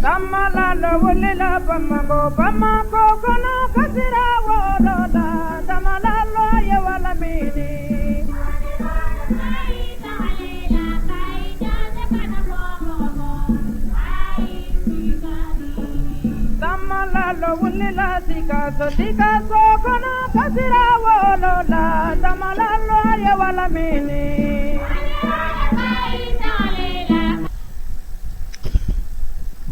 Tamalalo wulela Bamako kono kasira wolola tamalalo ye wala mini tamalalo wulela tika so kono kasira wolola tamalalo ye wala mini.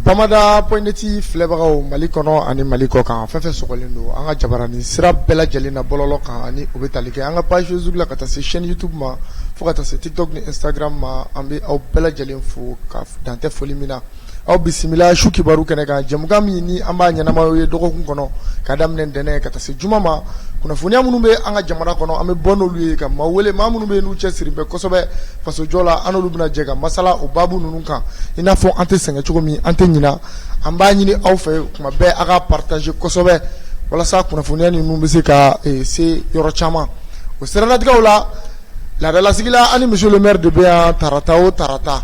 Bamada pointi filɛbagaw Mali kɔnɔ ani Mali kɔ kan fɛn fɛn sɔgɔlen don an ka jabarani sira bɛɛ lajɛlen na bɔlɔlɔ kan ani o bɛ tali kɛ an ka page Facebook la ka taa se chaîne YouTube ma fo ka taa se TikTok ni Instagram ma an bɛ aw bɛɛ lajɛlen fo ka dan tɛ foli min na aw bisimila su kibaru kɛnɛ kan jɛmukan min ni an b'a ɲɛnamaw ye dɔgɔkun kɔnɔ ka daminɛ ntɛnɛn ka taa se juma ma kunnafoniya minnu bɛ an ka jamana kɔnɔ an bɛ bɔ n'olu ye ka maa wele maa minnu bɛ n'u cɛsiri bɛ kosɛbɛ fasojɔ la an n'olu bɛna jɛ ka masala o baabu ninnu kan i n'a fɔ an tɛ sɛgɛn cogo min an tɛ ɲina an b'a ɲini aw fɛ tuma bɛɛ a ka partager kosɛbɛ walasa kunnafoniya ninnu bɛ se ka se yɔrɔ caman o siralatigɛw la laadalasigi la ani monsieur le maire de bɛ yan tarata o tarata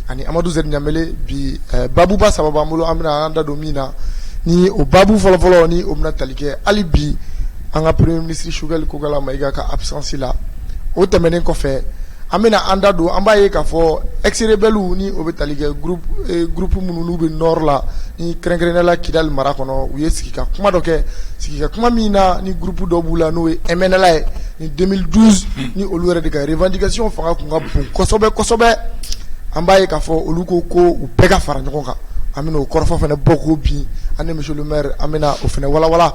ani Amadu Zɛri Ɲamele bi babuba saba b'an bolo an bɛna an da don min na ni o babu fɔlɔfɔlɔ ni o bɛna tali kɛ hali bi an ka premier ministre Sogɛli Kokala Mayiga ka absence la o tɛmɛnen kɔfɛ an bɛna an da don an b'a ye k'a fɔ ex-rebelles ni o bɛ tali kɛ groupe minnu n'u bɛ nord la ni kɛrɛnkɛrɛnnenya la Kidali mara kɔnɔ u ye sigi ka kuma dɔ kɛ sigi ka kuma min na ni groupe dɔ b'u la n'o ye MNLA ye ni 2012 ni olu yɛrɛ de ka revendication fanga kun ka bon kosɛbɛ kosɛbɛ an b'a ye k'a fɔ olu ko u bɛɛ ka fara ɲɔgɔn kan an bɛna o kɔrɔfɔ fana bɔ k'o bin an ni monsieur le maire an bɛna o fana walawala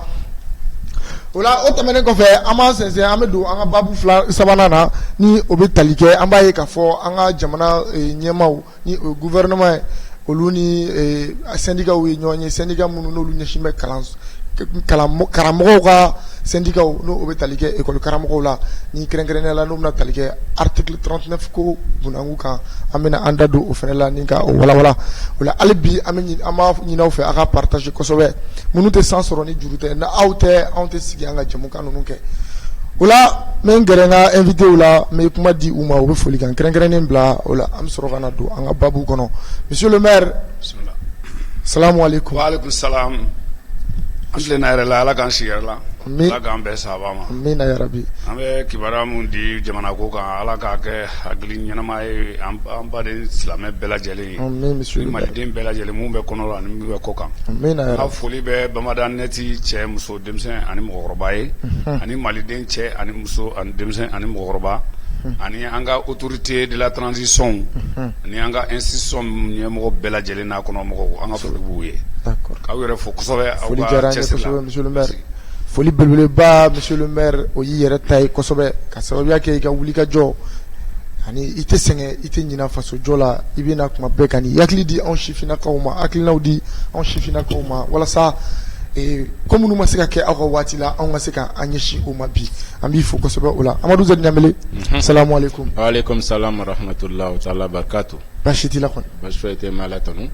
o la o tɛmɛnen kɔfɛ an b'an sɛnsɛn an bɛ don an ka babu sabanan na ni o bɛ tali kɛ an b'a ye k'a fɔ an ka jamana ɲɛmaaw ni o gouvernement ye olu ni syndicats ye ɲɔgɔn ye syndicat minnu n'olu ɲɛsin bɛ karamɔgɔw ka syndicat n'o bɛ tali kɛ école karamɔgɔw la ni kɛrɛnkɛrɛnnenya la n'o bɛna tali kɛ article 39 ko bunangu kan an bɛna an da don o fana la ni ka o walawala o la hali bi an b'a ɲini aw fɛ a ka partager kosɛbɛ minnu tɛ san sɔrɔ ni juru tɛ na aw tɛ anw tɛ sigi an ka jɛmukan ninnu kɛ o la n bɛ n gɛrɛ n ka invité la n bɛ kuma di u ma u bɛ foli kan kɛrɛnkɛrɛnnen bila o la an bɛ sɔrɔ ka na don an ka babu kɔnɔ monsieur le maire salamu aleykum. wa aleykum salam. an tilenna yɛrɛ la ala k'an sigi yɛrɛ la ala k'an bɛɛ sababa ma amina yarabi an bɛ kibaruya min di jamana ko kan ala k'a kɛ hakili ɲɛnama ye an baden silamɛ bɛɛ lajɛlen ye ni maliden bɛɛ lajɛlen mun bɛ kɔnɔ la ani mun bɛ kɔ kan an ka foli bɛ bamada neti cɛ muso denmisɛn ani mɔgɔkɔrɔba ye ani maliden cɛ ani muso ani denmisɛn ani mɔgɔkɔrɔba ani an ka autorité de la transition ani an ka institution ɲɛmɔgɔ bɛɛ lajɛlen n'a kɔnɔ mɔgɔw an ka foli b'u ye k'aw yɛrɛ fo kosɛbɛ aw ka cɛsiri la monsieur le maire foli belebeleba monsieur le maire o y'i yɛrɛ ta ye kosɛbɛ ka sababuya kɛ i ka wuli ka jɔ ani i tɛ sɛgɛn i tɛ ɲina faso jɔ la i bɛ na kuma bɛɛ ka ni hakili di anw sifinnakaw ma hakilinaw di anw sifinnakaw ma walasa ko minnu ma se ka kɛ aw ka waati la anw ka se ka an ɲɛsin o ma bi an b'i fo kosɛbɛ o la Amadu Zɛri Ɲamele salamu aleykum. wa aleykum salam wa rahmatullahi taala barakatu. baasi t'i la kɔni. baasi foyi tɛ maa la tanu.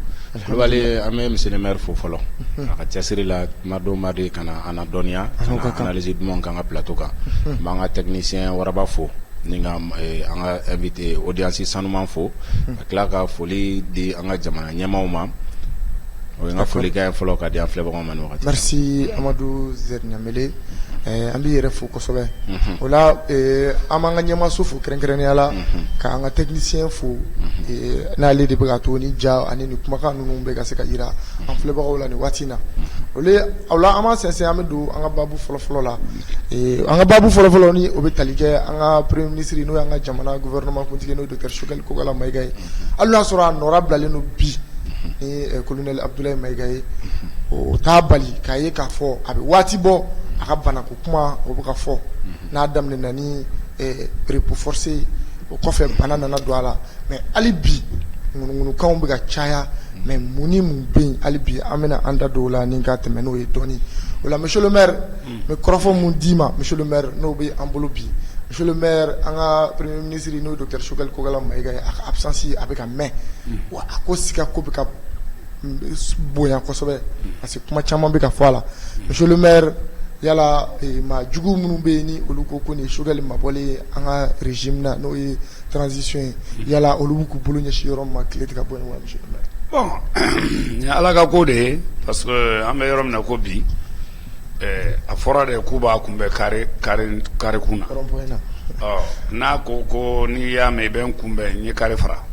Kulubali an bɛ monsieur le maire fo fɔlɔ a ka cɛsiri la tuma dɔw ma de ka na an na dɔnniya ka na analyse dumanw k'an ka plateau kan n b'an ka technicien waraba fo ni ka an ka invité audience sanuman fo ka tila ka foli di an ka jamana ɲɛmaaw ma o ye n ka folikan ye fɔlɔ ka di an filɛbagaw ma nin wagati. merci Amadu Zɛri Ɲamele an b'i yɛrɛ fo kosɛbɛ o la an b'an ka ɲɛmaaso fo kɛrɛnkɛrɛnnenya la k'an ka technicien fo n'ale de bɛ ka to ni ja ani ni kumakan ninnu bɛ ka se ka yira an filɛbagaw la nin waati in na o la an b'an sɛnsɛn an bɛ don an ka babu fɔlɔfɔlɔ la an ka babu fɔlɔfɔlɔ ni o bɛ tali kɛ an ka premier ministre n'o y'an ka jamana gouvernement kuntigi n'o ye docteur Sogɛli Kokala Mayiga ye hali n'a sɔrɔ a nɔra bilalen don bi ni colonel Abdoulaye Mayiga ye o t'a bali k'a ye k'a fɔ a bɛ waati bɔ a ka bana ko kuma o bɛ ka fɔ n'a daminɛna ni repos forcé o kɔfɛ bana nana don a la mais hali bi ŋunuŋunukanw bɛ ka caya mais mun ni mun bɛ yen hali bi an bɛna an da don o la ni ka tɛmɛ n'o ye dɔɔni o la monsieur le maire n bɛ kɔrɔfɔ mun d'i ma monsieur le maire n'o bɛ an bolo bi monsieur le maire an ka premier ministre n'o ye docteur Sogɛli Kokala Mayiga ye a ka absence a bɛ ka mɛn wa a ko siga ko bɛ ka bonya kosɛbɛ parce que kuma caman bɛ ka fɔ a la monsieur le maire yala ma jugu minnu bɛ yen ni olu ko ko nin Choguel mabɔlen an ka régime na n'o ye transition ye yala olu b'u k'u bolo ɲɛsin yɔrɔ min ma tile tɛ ka bɔ nin wa monsieur le maire. Bon ni ala ka ko de ye parce que an bɛ yɔrɔ min na ko bi a fɔra de k'u b'a kunbɛn kare kun na n'a ko n'i y'a mɛn i bɛ n kunbɛn n ye kare fara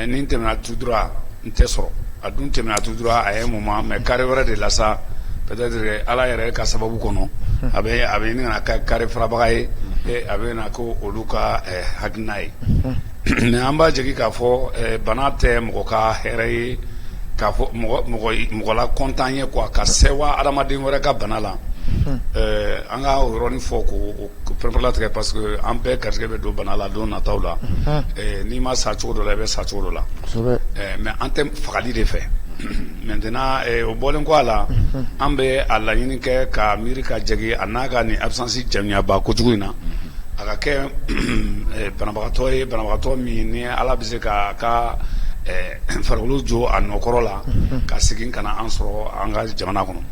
ni n tɛmɛna tout droit n tɛ sɔrɔ a dun tɛmɛna tout droit a ye moment mais kare wɛrɛ de la sa peut-être ala yɛrɛ ka sababu kɔnɔ a bɛ ɲini ka na kɛ kare farabaga ye a bɛ na ko olu ka hakilina ye mais an b'a jigi k'a fɔ bana tɛ mɔgɔ ka hɛrɛ ye k'a fɔ mɔgɔ la kontan ye quoi ka sewa adamaden wɛrɛ ka bana la an ka o yɔrɔnin fɔ k'o pɛrɛnpɛrɛn tigɛ parce que an bɛɛ garisɛgɛ bɛ don bana la don nataw la n'i ma sa cogo dɔ la i bɛ sa cogo dɔ la mais an tɛ fagali de fɛ maintenant o bɔlen kɔ a la an bɛ a laɲini kɛ ka miiri ka jɛgi a n'a ka nin absence jamiyaba kojugu in na a ka kɛ banabagatɔ ye banabagatɔ min ni ala bɛ se ka ka farikolo jo a nɔkɔrɔ la ka segin ka na an sɔrɔ an ka jamana kɔnɔ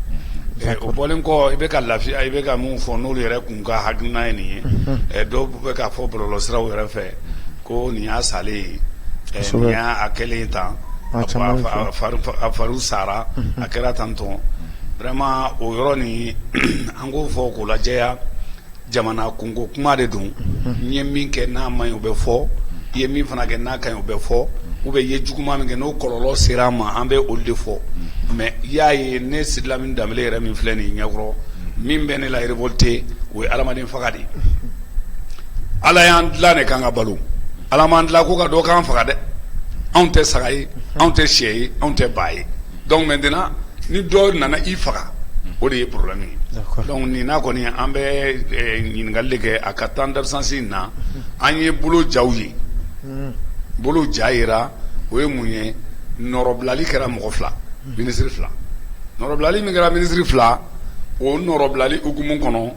o bɔlen kɔ i bɛ ka lafiya i bɛ ka mun fɔ n'olu yɛrɛ kun ka hakilina ye nin ye dɔw bɛ ka fɔ bɔlɔlɔsiraw yɛrɛ fɛ ko nin y'a salen ye nin y'a kɛlen tan a fariw sara a kɛra tantɔn vraiment o yɔrɔ nin an k'o fɔ k'o lajɛya jamana kunko kuma de don n ye min kɛ n'a man ɲi o bɛ fɔ i ye min fana kɛ n'a ka ɲi o bɛ fɔ ou bien i ye juguman min kɛ n'o kɔlɔlɔ sera an ma an bɛ olu de fɔ mais i y'a ye ne Sidi Lamini Danbele yɛrɛ min filɛ nin ɲɛkɔrɔ min bɛ ne la révolté o ye adamaden faga de ye ala y'an dilan de kan ka balo ala m'an dilan ko ka dɔ k'an faga dɛ anw tɛ saga ye anw tɛ sɛ ye anw tɛ ba ye donc maintenant ni dɔ nana i faga o de ye problème ye donc nin na kɔni an bɛ ɲininkali de kɛ a ka temps d'absence in na an ye bolo jaw ye bolo ja yira o ye mun ye nɔrɔbilali kɛra mɔgɔ fila ministre fila nɔrɔbilali min kɛra ministre fila o nɔrɔbilali hukumu kɔnɔ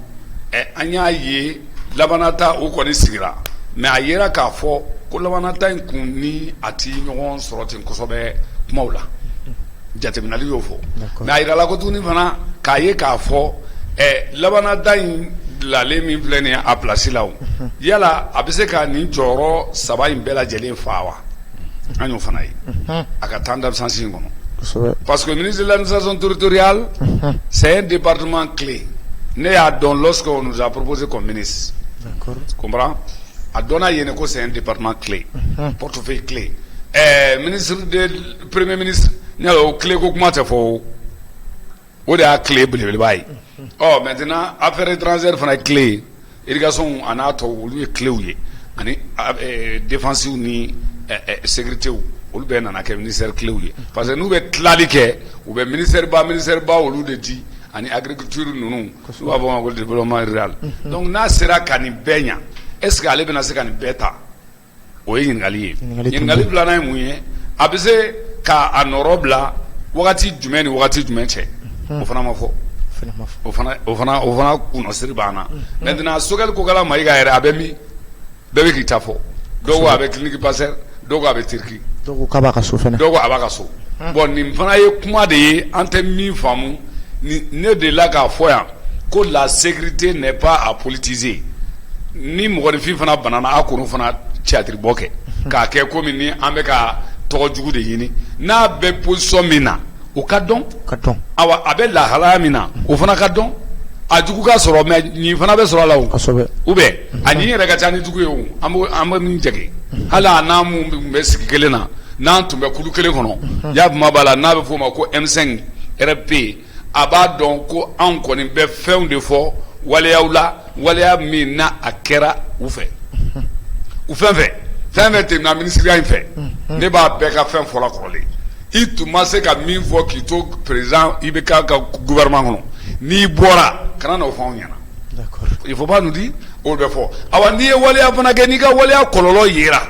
an y'a ye labanata o kɔni sigira mais a yera k'a fɔ ko labanata in kun ni a ti ɲɔgɔn sɔrɔ ten kosɛbɛ kumaw la jateminɛli y'o fɔ mais a yirala ko tuguni fana k'a ye k'a fɔ labanata in bilalen min filɛ nin ye a place la o yala a bɛ se ka nin jɔyɔrɔ saba in bɛɛ lajɛlen fa wa an y'o fana ye a ka temps d'absence in kɔnɔ parce que ministre de l'administration territoriale c'est un département clé ne y'a dɔn lorsque on nous a proposé comme ministre comprends a dɔnna yen ko c'est un département clé portefeuille clé ministre de premier ministre ne o clé ko kuma tɛ fɔ o de y'a clé belebeleba ye maintenant affaire étrangère fana ye clé ye éducation a n'a tɔ olu ye cléw ye ani défense ni sécurité olu bɛɛ nana kɛ ministère cléw ye parce que n'u bɛ tilali kɛ u bɛ ministère ba olu de di ani agriculture ninnu n'u b'a fɔ ma ko développement rural donc n'a sera ka nin bɛɛ ɲa est ce que ale bɛna se ka nin bɛɛ ta o ye ɲininkali ye ɲininkali filanan ye mun ye a bɛ se k'a nɔrɔ bila wagati jumɛn ni wagati jumɛn cɛ o fana ma fɔ o fana kunnasiri b'an na maintenant Choguel Kokala Mayiga yɛrɛ a bɛ min bɛɛ bɛ k'i ta fɔ dɔw ko a bɛ clinique Pasteur dɔw ko a bɛ Turquie dɔw ko k'a b'a ka so fɛnɛ dɔw ko a b'a ka so bon nin fana ye kuma de ye an tɛ min faamu ne de la k'a fɔ yan ko la sécurité n'est pas à politiser ni mɔgɔninfin fana banana a kɔni fana tiyatiribɔ kɛ k'a kɛ komi ni an bɛ ka tɔgɔ jugu de ɲini n'a bɛ position min na o ka dɔn awa a bɛ lahalaya min na o fana ka dɔn a jugu ka sɔrɔ mais nin fana bɛ sɔrɔ a la o ou bien a nin yɛrɛ ka ca ni jugu ye o an bɛ min jɛgɛ hali a n'a mun bɛ sigi kelen na n'an tun bɛ kulu kelen kɔnɔ y'a kuma b'a la n'a bɛ f'o ma ko M5 RP a b'a dɔn ko anw kɔni bɛ fɛnw de fɔ waleyaw la waleya min na a kɛra u fɛ u fɛn fɛn tɛmɛna minisiriya in fɛ ne b'a bɛɛ ka fɛn fɔlɔ kɔrɔlen i tun ma se ka min fɔ k'i to président i bɛ k'a ka gouvernement kɔnɔ n'i bɔra kana n'o fɔ anw ɲɛna il faut pas nous dire o bɛ fɔ awa n'i ye waleya fana kɛ n'i ka waleya kɔlɔlɔ yera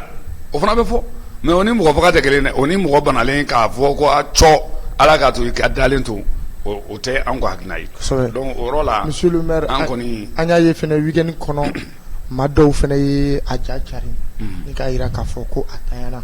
o fana bɛ fɔ mais o ni mɔgɔ faga tɛ kelen dɛ o ni mɔgɔ banalen k'a fɔ ko a cɔ ala k'a to i ka dalen to o tɛ an ka hakilina ye donc o yɔrɔ la monsieur le maire an kɔni an y'a ye fɛnɛ weekend kɔnɔ maa dɔw fɛnɛ ye a ja cari ni k'a yira k'a fɔ ko a tanyana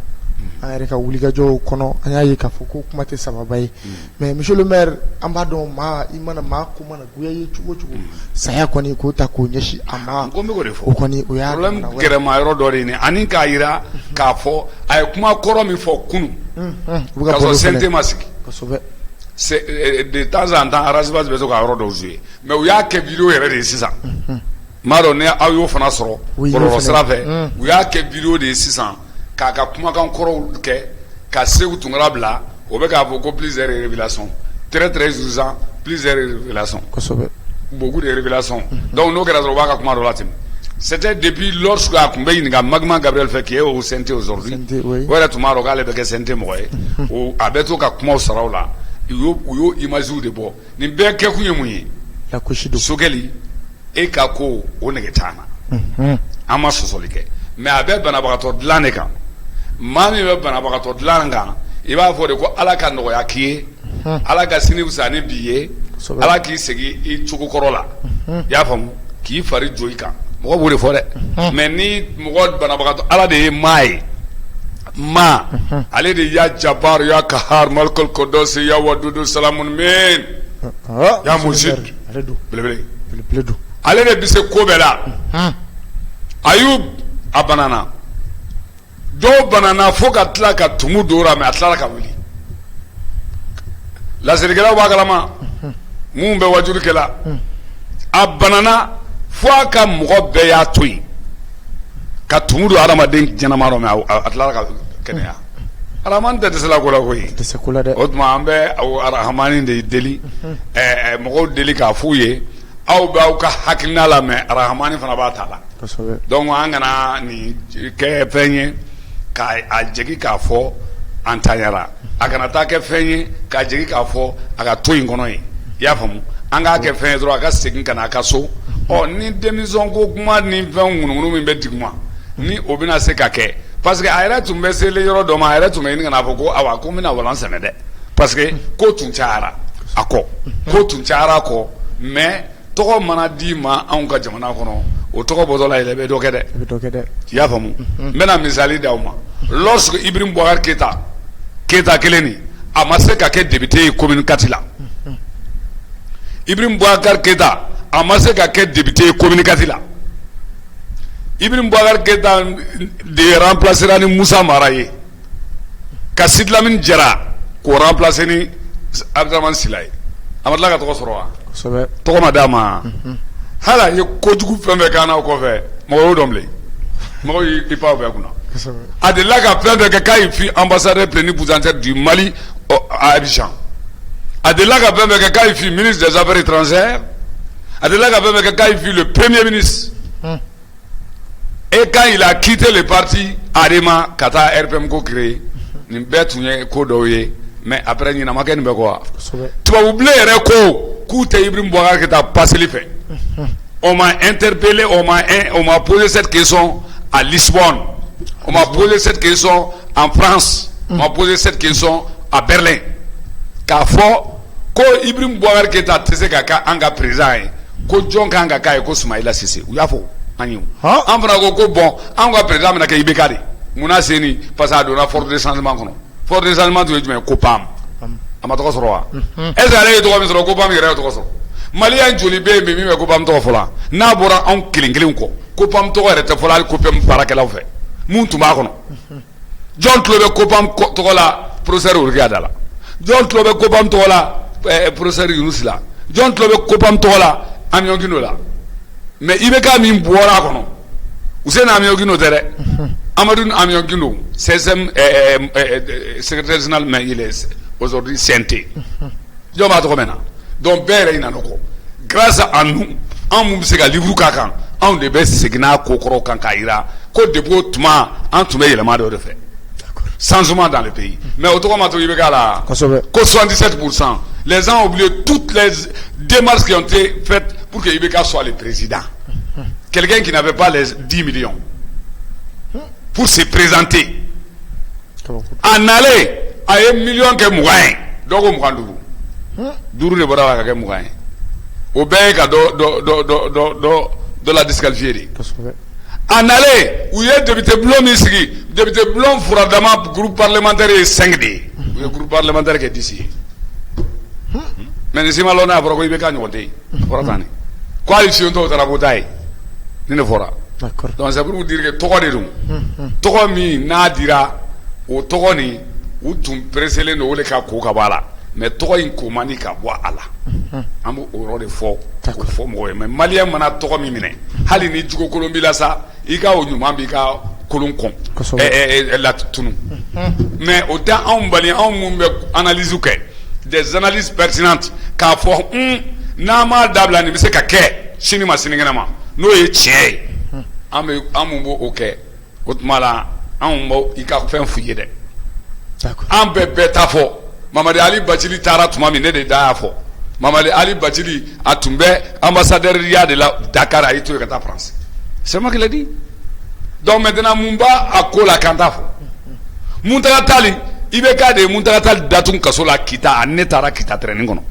an yɛrɛ ka wulikajɔw kɔnɔ an y'a ye k'a fɔ ko kuma tɛ sababa ye mais monsieur le maire an b'a dɔn maa ko mana goya ye cogo o cogo saya kɔni k'o ta k'o ɲɛsin a ma ko n bɛ k'o de fɔ o kɔni o y'a problème gɛrɛma yɔrɔ dɔ de ye nin ani k'a yira k'a fɔ a ye kuma kɔrɔ min fɔ kunun k'a sɔrɔ CNT ma sigi kosɛbɛ de temps en temps arasibasi bɛ to ka yɔrɔ dɔw jouer mais u y'a kɛ vidéo yɛrɛ de ye sisan m'a dɔn ni aw y'o fana sɔrɔ bɔlɔlɔ sira fɛ u y'a kɛ vidéo de ye sisan k'a ka kumakan kɔrɔw kɛ ka Seku Tunkara bila o bɛ k'a fɔ ko plusieurs révélations très urgent plusieurs révélations kosɛbɛ beaucoup de révélations donc n'o kɛra dɔrɔn u b'a ka kuma dɔ latɛmɛ c'était depuis lorsque a tun bɛ ɲininka Magma Gabriel fɛ qui est au CNT aujourd'hui o yɛrɛ tun b'a dɔn k'ale bɛ kɛ CNT mɔgɔ ye a bɛ to ka kumaw saraw la u y'o images de bɔ nin bɛɛ kɛ kun ye mun ye Sogɛli e ka ko o nege t'an na an ma sɔsɔli kɛ mais a bɛ banabagatɔ dilan de kan maa min bɛ banabagatɔ dilan kan i b'a fɔ de ko Ala ka nɔgɔya k'i ye Ala ka sini fisaya ni bi ye Ala k'i segin i cogo kɔrɔ la i y'a faamu k'i fari jo i kan mɔgɔ b'o de fɔ dɛ mais ni mɔgɔ banabagatɔ Ala de ye maa ye maa ale de ya Jabar ya Kahar Malikul Qudus ya Wadudu Salamun min ya Mujid belebele ale de bɛ se ko bɛɛ la Ayub a banana dɔw banana fo ka tila ka tumu dora mais a tilala ka wuli lasirikɛlaw b'a kalama mun bɛ wajulu kɛla a banana fo a ka mɔgɔ bɛɛ y'a to yen ka tumu don adamaden ɲɛnama rɔ mais a tilala ka kɛnɛya Arahamani tɛ dɛsɛla ko la koyi o tuma an bɛ Arahamani de deli mɔgɔw deli k'a f'u ye aw bɛ aw ka hakilina la mais Arahamani fana b'a ta la donc an kana nin kɛ fɛn ye k'a jigi k'a fɔ an tanyara a kana taa kɛ fɛn ye k'a jigi k'a fɔ a ka to in kɔnɔ ye i y'a faamu an k'a kɛ fɛn ye dɔrɔn a ka segin ka na a ka so ni denmisɛn ko kuma ni fɛn ŋunuŋunu min bɛ duguma ni o bɛna se ka kɛ parce que a yɛrɛ tun bɛ seli yɔrɔ dɔ ma a yɛrɛ tun bɛ ɲini ka n'a fɔ ko awa ko n bɛna walan sɛnɛ dɛ parce que ko tun cayara a kɔ ko tun cayara a kɔ mais tɔgɔ mana d'i ma anw ka jamana kɔnɔ o tɔgɔ bɔtɔ la yɛlɛ i bɛ dɔ kɛ dɛ i y'a faamu n bɛna misali d'aw ma lorsque Ibrahim Boubacar Keita kelen nin a ma se ka kɛ député ye commune 4 la Ibrahim Boubacar Keita a ma se ka kɛ député ye commune 4 la Ibrahim Boubacar Keita de remplacera ni Musa Mara ye ka Sidi Lamine Jara k'o remplacer ni Abdramane Sila ye a ma tila ka tɔgɔ sɔrɔ wa tɔgɔ ma d'a ma hali a ye kojugu fɛn fɛn k'an n'aw kɔfɛ mɔgɔ y'o dɔn bilen mɔgɔ y'i pan o bɛɛ kunna a delila ka fɛn fɛn kɛ k'a y'i fi ambassadeur plénipotentiaire du Mali à Abidjan a delila ka fɛn fɛn kɛ k'a y'i fi ministre des affaires étrangères a delila ka fɛn fɛn kɛ k'a y'i fi le premier ministre et quand il a quitté le parti Arema ka taa RPM ko créé nin bɛɛ tun ye ko dɔw ye mais après ɲinama kɛ nin bɛ quoi tubabubilen yɛrɛ ko k'u tɛ Ibrahim Boubacar Keita passeli fɛ on m'a interpellé on m'a posé cette question à Lisbonne on m'a posé cette question en France on m'a posé cette question à Berlin k'a fɔ ko Ibrahim Boubacar Keita tɛ se ka kɛ an ka président ye ko jɔn kan ka k'a ye ko Soumaïla Cissé u y'a fɔ an ye an fana ko bon an ka président bɛna kɛ IBK de munna se ni parce que a donna fort de changement kɔnɔ fort de changement tun ye jumɛn ko PAM a ma tɔgɔ sɔrɔ wa est-ce que ale ye tɔgɔ min sɔrɔ ko PAM yɛrɛ ye tɔgɔ sɔrɔ maliyɛn joli bɛ yen bi min bɛ ko PAM tɔgɔ fɔ la n'a bɔra anw kelen kelen kɔ ko PAM tɔgɔ yɛrɛ tɛ fɔ la hali ko PAM baarakɛlaw fɛ mun tun b'a kɔnɔ jɔn tulo bɛ ko PAM tɔgɔ la professeur Origi Ada la jɔn tulo bɛ ko PAM tɔgɔ la professeur Yunusi la jɔn tulo bɛ ko PAM tɔgɔ la Amion Guino la mais IBK min bɔra a kɔnɔ Hussein Amion Guino tɛ dɛ Amadou Amion Guino 16e secrétaire général mais il est aujourd'hui CNT jɔn b'a tɔgɔ mɛn na donc bɛɛ yɛrɛ ɲinɛ o kɔ grâce à nous anw mun bɛ se ka livre k'a kan anw de bɛ segin n'a ko kɔrɔw kan k'a jira ko depuis o tuma an tun bɛ yɛlɛma dɔ de fɛ changement dans le pays mais o tɔgɔ ma to IBK la ko 77% les gens ont oublié toutes les démarches qui ont été faites pour que IBK soit le président quelqu'un qui n'avait pas les 10 millions pour se présenter en aller a ye million kɛ 20 ye dɔw ko 25 duuru de bɔra la ka kɛ 20 ye o bɛɛ ye ka dɔ la disqualifier de en aller où il y a député Blom ici, député Blom Fouradama, groupe parlementaire et 5 D. Le groupe parlementaire qui est d'ici. Mais si malona a broqué le canyon, Foratani. Coalition de Rabotaï. Ninefora. D'accord. Donc ça pour vous dire que Togonerum, Togomi, Nadira, ou Togoni, ou Tum Presele no Leka Kokabala, mais Togoin Komani Kabwala. Amu au de fort, fort moi, mais Malien Mana Togomi Mine. Halini Jugo Colombia sa, Ika ou Numambika Coloncon. Et la Tunu. Mais autant en Balien, en Mumbe analyse des analyses pertinentes, car for Nama Dablani, mais c'est qu'à Sinima Sénégalama. No ye tiɲɛ an mun b'o kɛ o tuma la an i ka fɛn f'u ye dɛ an bɛɛ t'a fɔ Mamadi Ali Bacili taara tuma min ne de da y'a fɔ Mamadi Ali Bacili a tun bɛ ambassadeur de la Dakar a y'i to yen ka taa France c'est moi qui l'ai dit donc maintenant mun b'a a ko la kan t'a fɔ Muntaka Tali i bɛ k'a de ye Muntaka Tali datun kaso la Kita ne taara Kita training kɔnɔ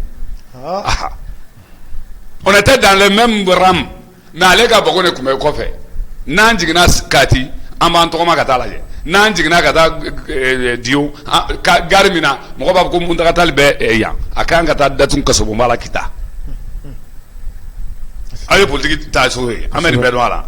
on était dans le même rang. Mais ale ka bɔgɔ ne kun bɛ kɔfɛ n'an jiginna Kati an b'an tɔgɔma ka taa lajɛ n'an jiginna ka taa Diyo gari min na mɔgɔ b'a fɔ ko Muntaka Tali bɛ yan a kan ka taa Datun Kasobonba la Kita a ye politique taa so ye an bɛ nin bɛɛ dɔn a la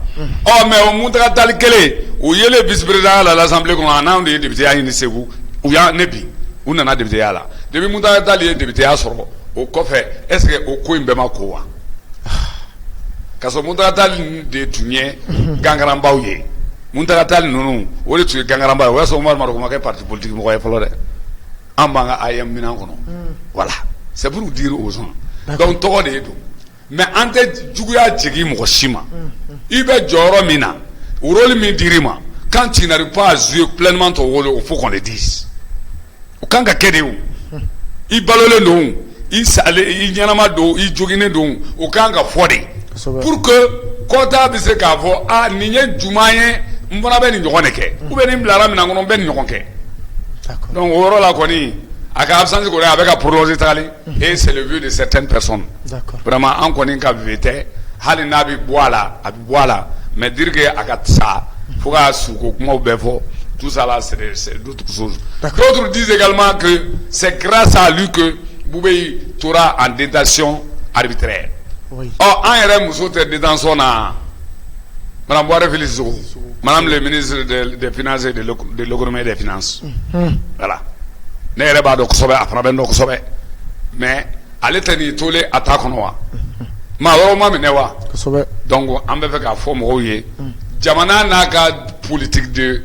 mais o Muntaka Tali kelen o yelen vice président la l'Assemblée kɔnɔ n'anw de ye député ya ɲini Segu u y'a ne bin u nana député ya la depuis Muntaka Tali ye député ya sɔrɔ o kɔfɛ est ce que o ko in bɛɛ ma ko wa Kaso Muntaka Tali de tun ye gangaranbaw ye Muntaka Tali ninnu o de tun ye gangaranbaw ye o y'a sɔrɔ Umaru Mariko ma kɛ parti politique mɔgɔ ye fɔlɔ dɛ an b'an ka AM minɛn kɔnɔ voilà c'est pour vous dire aux gens donc tɔgɔ de ye don mais an tɛ juguya jigin mɔgɔ si ma i bɛ jɔyɔrɔ min na o rôle min dir'i ma quand tu n'arrives pas à jouer pleinement ton rôle il faut qu'on le dise o kan ka kɛ de o i balolen don i salen i ɲɛnama don i joginnen don o kan ka fɔ de pour que kota bɛ se k'a fɔ nin ye juma ye n fana bɛ nin ɲɔgɔn de kɛ ou bien nin bilara minɛn kɔnɔ n bɛ nin ɲɔgɔn kɛ donc o yɔrɔ la kɔni a ka absence kɔni a bɛ ka prolonger tagali et c'est le vœu de certaines personnes vraiment an kɔni ka vœu tɛ hali n'a bɛ bɔ a la mais dire que a ka sa fo ka suko kumaw bɛɛ fɔ tout ça là c'est d'autres choses d'autres disent également que c'est grâce à lui que Boubéi tora en détention arbitraire. Oui. En yɛrɛ muso tɛ détention na Madame Boire Félix Sogo, Madame le ministre des Finances et de l'économie et des Finances. Voilà. Ne yɛrɛ b'a dɔn kosɛbɛ a fana bɛ n dɔn kosɛbɛ mais ale tɛ nin tolen a t'a kɔnɔ wa maa wɛrɛw ma minɛ wa donc an bɛ fɛ k'a fɔ mɔgɔw ye jamana n'a ka politique de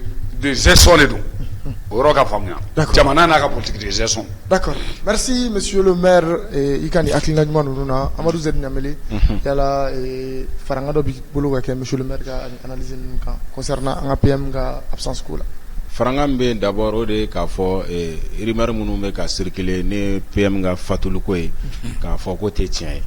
gestion de don. Jamana n'a ka politique de gestion. D'accord. Merci monsieur le maire Ikani Aklina Juma Nuna Amadou Zed Niamele yala faranga do bi bolo ka monsieur le maire ka analyse concernant un PM ga absence ko la. Faranga be d'abord o de ka fɔ rumeur munu be ka circuler ne PM ga fatulu ko ye ka fɔ ko te tiɲɛ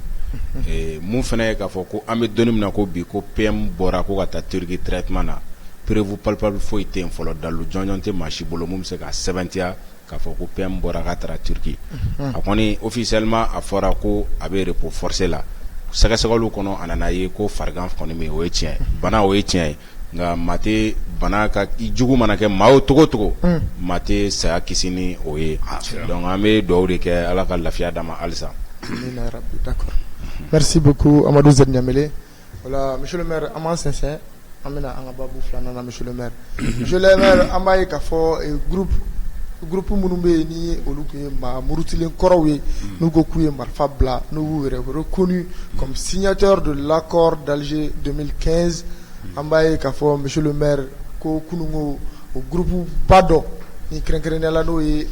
ye. Mun fana ye ka fɔ ko an be donni min na ko bi ko PM bɔra ko ka taa Turquie traitement na. Prévu palpable foyi tɛ yen fɔlɔ dalu jɔnjɔn tɛ maa si bolo mun bɛ se ka sɛbɛntiya k'a fɔ ko PM bɔra ka taara Turquie a kɔni officiellement a fɔra ko a bɛ repos forcé la sɛgɛsɛgɛliw kɔnɔ a nana ye ko farigan kɔni bɛ yen o ye tiɲɛ bana o ye tiɲɛ ye nka maa tɛ bana ka jugu mana kɛ maa o cogo o cogo maa tɛ saya kisi ni o ye donc an bɛ dugawu de kɛ Ala ka lafiya d'a ma halisa. D'accord. Merci beaucoup Amadou Zed Niamele. Voilà monsieur le maire an b'an sɛnsɛn. Amena an ka babu filanan na monsieur le maire. Monsieur le maire an b'a ye k'a fɔ groupe minnu bɛ yen ni olu tun ye maa murutilen kɔrɔw ye n'u ko k'u ye marifa bila n'u y'u yɛrɛ reconnu comme signateur de l'accord d'Alger 2015 an b'a ye k'a fɔ monsieur le maire ko kununko o groupe ba dɔ ni kɛrɛnkɛrɛnnenya la n'o ye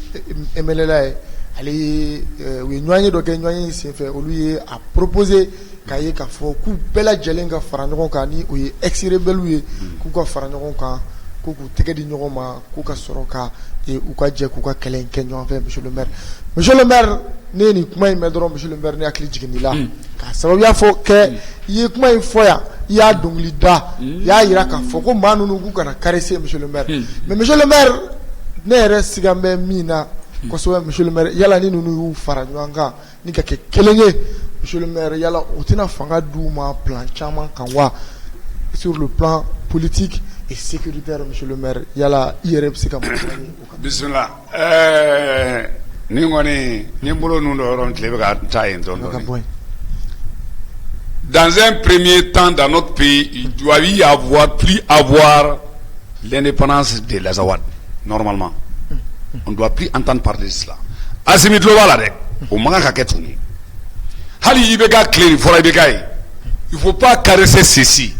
MLLA ye ale ye u ye ɲɔgɔnye dɔ kɛ ɲɔgɔnye in senfɛ olu ye a proposé k'a ye k'a fɔ k'u bɛɛ lajɛlen ka fara ɲɔgɔn kan ni o ye ex-rebelles ye k'u ka fara ɲɔgɔn kan ko k'u tɛgɛ di ɲɔgɔn ma k'u ka sɔrɔ ka u ka jɛ k'u ka kɛlɛ in kɛ ɲɔgɔn fɛ monsieur le maire. Monsieur le maire ne ye nin kuma in mɛn dɔrɔn monsieur le maire ne hakili jiginni la k'a sababuya fɔ kɛ i ye kuma in fɔ yan i y'a dɔnkili da i y'a yira k'a fɔ ko maa ninnu k'u kana caresser monsieur le maire mais monsieur le maire ne yɛrɛ sigan bɛ min na kosɛbɛ monsieur le maire yala ni ninnu y'u fara ɲɔgɔn kan ni ka kɛ kelen ye monsieur le maire yala o tɛna fanga d'u ma plan caman kan wa sur le plan politique et sécuritaire, monsieur le maire. Yala IREP c'est comme Bismillah. Dans un premier temps, dans notre pays, il doit y avoir l'indépendance de l'Azawad, normalement. On ne doit plus entendre parler de cela. Asimit Lovalade, au Manga Ketuni. Hali Ibeka Clé, Forabekai. Il ne faut pas caresser ceci.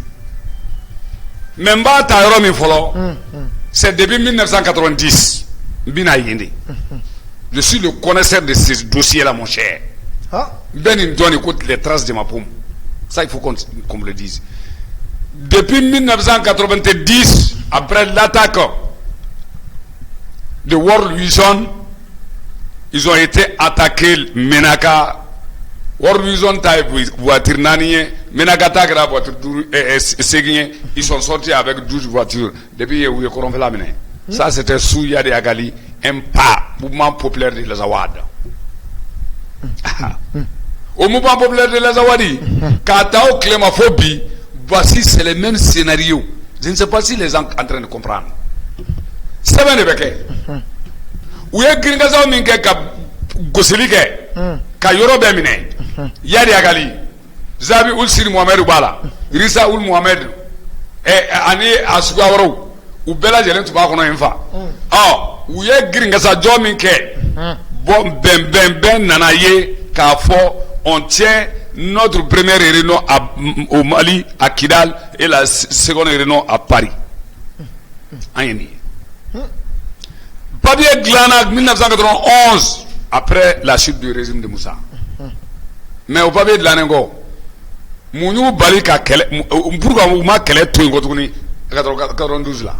Même pas Taïrom et Folo, c'est depuis 1990. Je suis le connaisseur de ces dossiers-là, mon cher. Ben, il me donne écoute les traces de ma paume. Ça, il faut qu'on me le dise. Depuis 1990, après l'attaque de World Vision, ils ont été attaqués Menaka. World Vision type voiture naniye, Menaka tagra voiture seguigne, ils sont sortis avec 12 voitures depuis où ils ont fait la mine. Ça c'était sous Yadi Agali, un pas mouvement populaire de l'Azawad. Au mouvement populaire de l'Azawadi, Katao Clémaphobie, voici c'est le même scénario. Je ne sais pas si les gens sont en train de comprendre. C'est bien de Beke. Où est Gringazo Minke Goselike, Kayoro Bemine, Yadi Agali, Zabi Ulsir Mohamed Ubala, Risa Ul Mohamed, et Ani Asugawaro, ou Bella Jelen Tubakono Infa. Oh, où est Gringaza Jominke, Ben Nanaye, Kafo, on tient notre première réunion au Mali, à Kidal, et la seconde réunion à Paris. Papier Glanak 1991, après la chute du régime de Moussa. Mais au papier de l'Anengo, Mounou Balika Kele, pourquoi Mouma Kele Twingo Tuni, 92 là.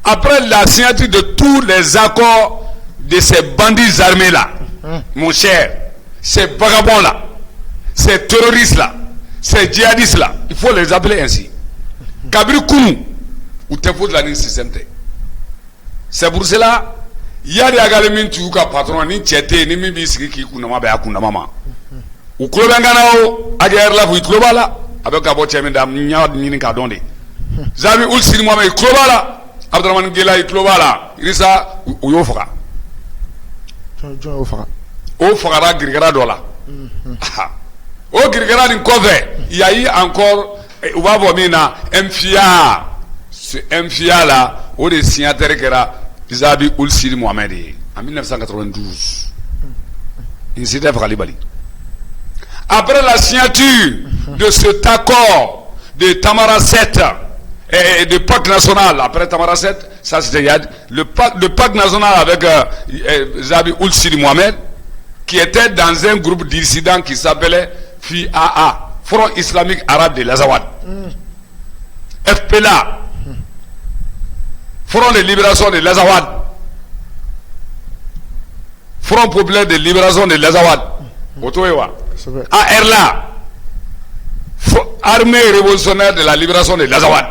Après la signature de tous les accords de ces bandits armés là, mon cher, ces vagabonds là, ces terroristes là, ces djihadistes là, il faut les appeler ainsi. Kabir Kounou, ou te faut de la système. C'est pour cela, il y a des agalemin tu ka patron ni tchete ni mi bisiki ki kunama ba kunama ma. Ou klobangana o ager la vous klobala avec abo tcheme dam nyaad ni ka donde. Zabi ulsini mo me klobala, Abdurrahman Gela klobala, irisa ou yofra. O fagara girigara dola. O girigara din kove, il y a eu encore on va voir maintenant MFIA. Ce MFIA là, au des signataires qui era Zabi Ulsiri Mohamed en 1992. Après la signature de cet accord de Tamara 7 et de pacte national, après Tamara 7, ça c'était le pacte national avec Zabi Ulsiri Mohamed, qui était dans un groupe dissidents qui s'appelait FIAA. Front islamique arabe de l'Azawad. FPLA. Front de libération de l'Azawad. Front populaire de libération de l'Azawad. ARLA. Armée révolutionnaire de la libération de l'Azawad.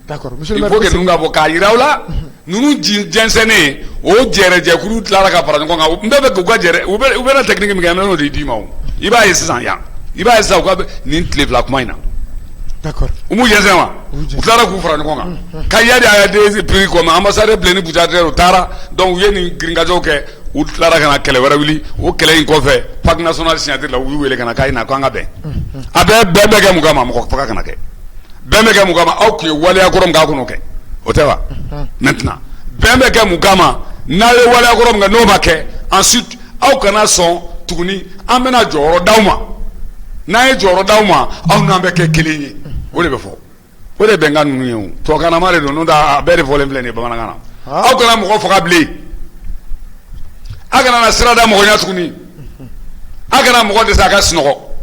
D'accord. Il faut que nous avons Kairaoula. Nous jensene o jere kuru tlara ka para ngonga mbebe ko gajere ubera technique mi gamelo di dimao iba yesa ya iba yesa ko ni tlevla ko maina. D'accord. Umu jensema tlara ku fara ngonga kayadi aya de prix comme ambassadeur bleni bujater tara donc yeni gringajo ke u tlara kana kele wara wili o kele ko fe parc national signature la wi wele kana kayina ko nga be abe bebe ke mugama mo ko kana ke bebe ke mugama au ke wale akorom ga kuno ke otewa maintenant bembe ke mukama na le wala gorom nga no make ensuite au kana son tuguni amena joro dawma na e joro dawma au na be ke kelinyi o le be fo o le be nganu nyu to kana mare do no da be de volem bleni ba ngana au kana mo ko faka bli agana na sirada mo nya tuguni agana mo ko de saka sinogo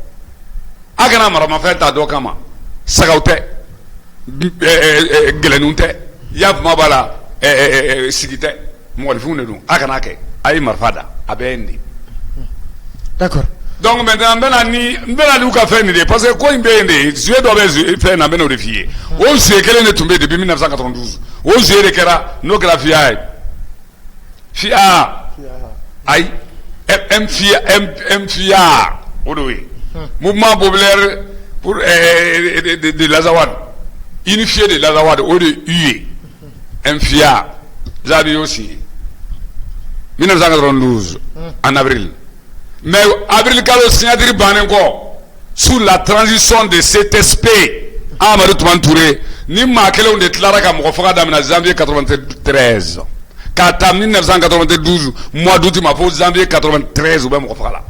agana mara ma feta do kama sagaute gelenunte yaf mabala sigite mo fu ne dun akana ke ay marfada abendi. D'accord. Donc maintenant mbena lu ka fait ni parce que ko imbe ndi zué do be fait na beno refier o zué kele ne tombé depuis 1992 o zué de kera no grafia fia ay MFIA oui. Mouvement populaire pour de l'Azawad, unifié de l'Azawad, au de UE, MFIA, j'avais aussi 1992 en avril. Mais avril quand le signature Banenko sous la transition de CTSP Amadou Toumane Touré ni makele on déclara comme refaire dans janvier 93 quand 1992 mois d'août m'a fait janvier 93 ou même refaire là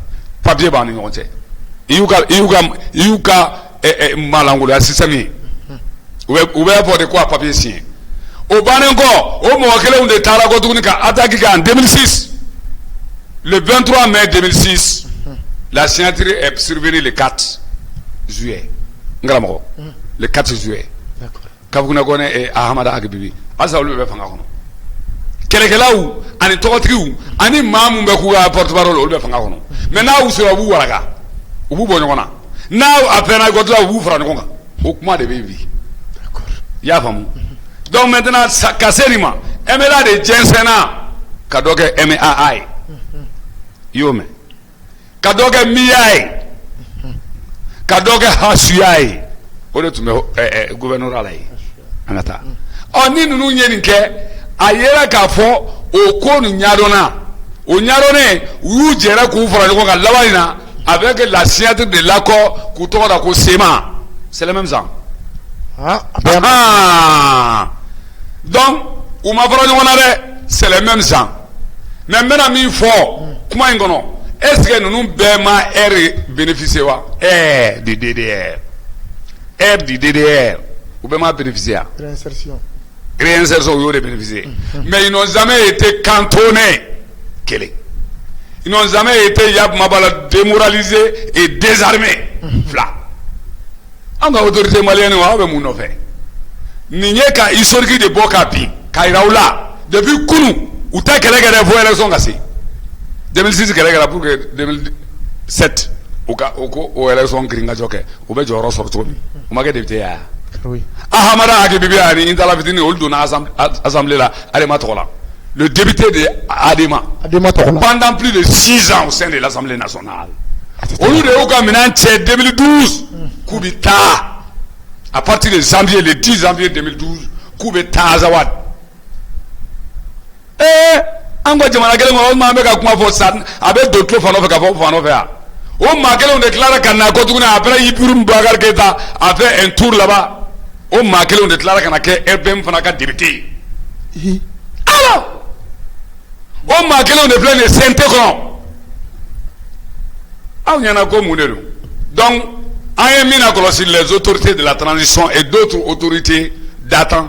papier ban ni onte iuka malangolo asisami ou bien pour de quoi papier signé au Banenko au makele on déclara ko tuni ka attaque en 2006 le 23 mai 2006 la signature est survenue le 4 juillet le 4 juillet Kabuna Gone et Ahmada Agbibi asa olu be fanga kono kelekela wu ani tokotri wu ani mamu be ku porte parole olu be fanga kono mais na wu so wu waraga wu bo nyona na apena gotla wu fra nyonga o kuma de bebi d'accord ya famu donc maintenant kaserima emela de jensena kadoke MAI yome kadoke miyai kadoke hasuyai ole tume gouverneur alai anata oni nunu nyeni nke ayera ka fo okonu nyadona o nyadone wu jera ku fora ko ka labalina avec la signature de l'accord ku to da ko sema c'est le même ça donc ou ma fora ngona de c'est le même ça mais maintenant mi fo kuma ngono est-ce que nous bema bénéficier wa du DDR du DDR ou bien bénéficier réinsertion ou de bénéficier mais ils n'ont jamais été cantonnés ils n'ont jamais été démoralisés et désarmés fla en autorité malienne ou avec mon offre n'y a qu'à historique de Bokapi Kairaoula depuis Kounou ou ta quelqu'un de vos élections cassées 2006 quelqu'un pour que 2007 au élection gringa joke ou be joro sorto o mage député ya oui ahamada ake bibi ani indala fitini oldu na assemblée là Adema Tokola le député de Adema Tokola pendant plus de 6 ans au sein de l'Assemblée nationale au lieu de Oka Minanche 2012 coup d'état à partir de janvier le 10 janvier 2012 coup d'état Azawad ango jamana gele mo ma be ka kuma fo san abe docteur fano fe ka fo fano fe a o makele on déclare kana ko tuguna après Ibrahim Boubacar Keïta a fait un tour là-bas o makele on déclare kana ke RPM fana ka député alors o makele on déclare le Saint-Écran a nyana ko munelu donc ayemina kolosi les autorités de la transition et d'autres autorités datant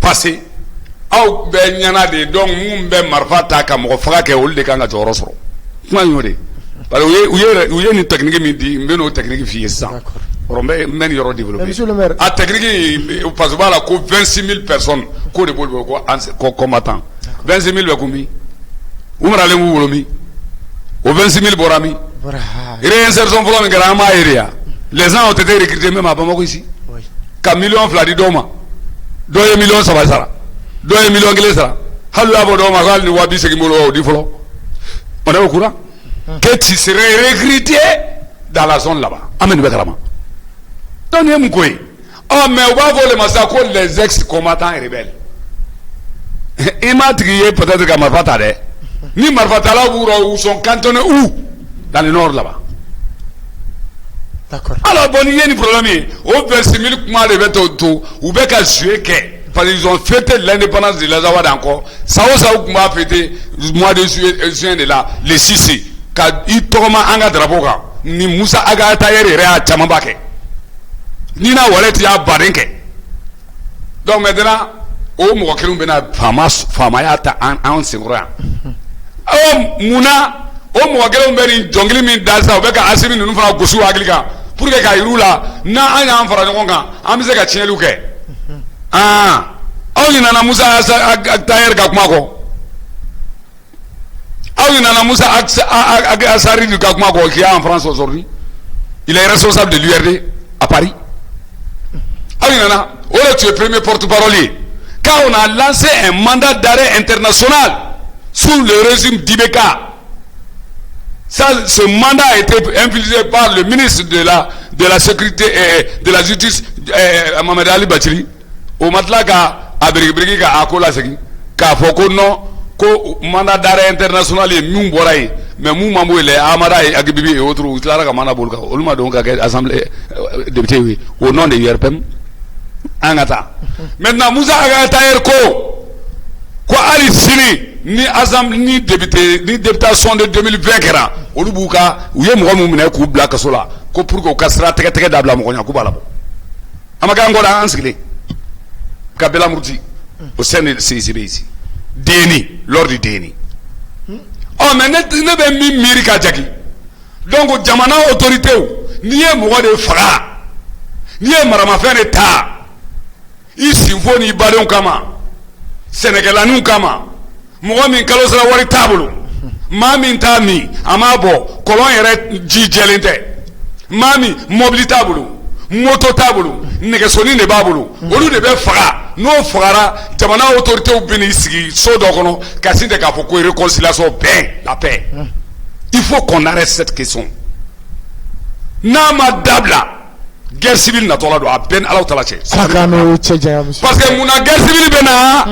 passées aw be nyana de donc mum be marfata ka mo faga ke wolde kanga joro soro kuma yore parce que uye ni technique mi di mbeno technique fi ça rombe men yoro développer monsieur le maire a technique parce que là ko 26000 personnes ko de bolbo ko combattant 26000 be kumi umra le mu wolomi o 26000 borami réinsertion pour le grand area les gens ont été recrutés même à Bamako ici oui ka million fladi doma 2 millions ça va ça 2 millions de ça halu abo do ma gal ni wabi segi molo di folo on est au courant que tu serais recruté dans la zone là-bas amen bekarama donnez moi quoi oh mais on va voir les massacres les ex-combattants et rebelles il m'a trié peut-être qu'à Marfatale ni Marfatala où sont cantonnés où dans le nord là-bas d'accord alors bon il y a un problème au 26 000 mois de veto ou bien qu'à jouer que parce qu'ils ont fêté l'indépendance de l'Azawad encore. Ça ou m'a fêté mois de juin de là, le 6 quand il tombe en drapoka, ni Moussa Aga Tayer Rea Chamambake. Ni na wallet ya barenke. Donc maintenant, au Mokelum Bena Famayata en Singora. Oh Mouna, au Mokelum Beni, Jongli Daza, Beka Asimi Nufra Gosu Aglika, pour que Kairula, na un Farangonga, Amizaka Chineluke. Ah, auli na Musa Tayer Gakmako. Auli na Musa Asari du Gakmako qui est en France aujourd'hui. Il est responsable de l'URD à Paris. Auli na, tu es premier porte-parole. Quand on a lancé un mandat d'arrêt international sous le régime d'Ibeka, Ça, ce mandat a été infligé par le ministre de la sécurité et de la justice, Mohamed Ali Bachiri. Au matelas ka abrigi ka akola segi ka foko non ko mandat d'arrêt international et nous boray mais nous mambo le amara et agibibi et autres clara ka mana bolka oluma donc ka assemblée député oui au nom de URPM angata maintenant Moussa Agatayer ko ali sini ni assemblée ni députation de 2020 kera olubuka uye mo mo mena ku bla kasola ko pour ko kasra teke dabla mo nya ku bala amaka ngola ansikile Kabila Murti au sein de CICB ici. Déni, lors du déni. Oh, mais ne be mi miri ka jaki. Donc, jamana autorité ni e mo de fra. Ni e marama fe ta. Ici foni balon kama. Sénégalais kama. Mo min kalo sala wari tabulu. Mami ntami amabo kolon yere ji jelente. Mami mobili tabulu. Moto tabulu. Negesoni ne babulu. Olu de be fra. Nous fera jamana autorité au bénéficie so dokono kasinde ka foko réconciliation paix la paix. Il faut qu'on arrête cette question. Nama dabla guerre civile na tola do a ben ala tala che. Parce que muna guerre civile bena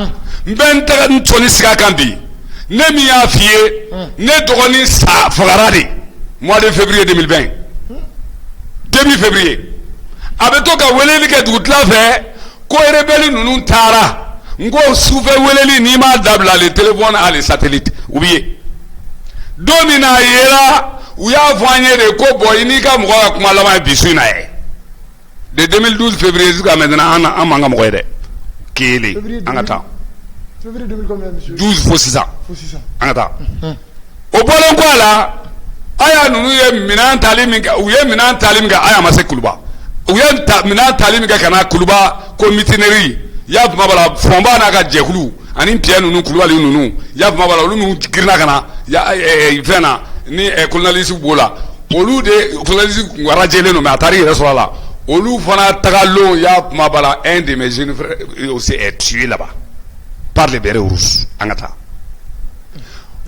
ben ta ntoni sika kambi. Ne mi a fié ne dogoni sa fogaradi mois de février 2020. Début février. Abeto ka weleli ke dutla fait ko rebeli nunu tara ngo souve weleli ni ma dabla le téléphone à les satellites oublié domina yera ou ya voigné de ko boyini ka mo kuma la ma bisu na e de 2012 février jusqu'à maintenant en manga mo de kili angata février 2000 combien monsieur 12 fois 6 ans angata o bolon ko ala aya nunu ye minan taliminga ou ye minan taliminga aya masekuluba ou ye minan taliminga kana kuluba commiténerie ya fuma bala fomba na ka jekulu ani pied nunu kulubali nunu ya fuma bala olu girna kana ya fena ni coloneliste bola olu de coloneliste warajele no mais atari restaurant là olu fana tagalo ya fuma bala un de mes jeunes frères aussi est tué là-bas par les bérets rouges angata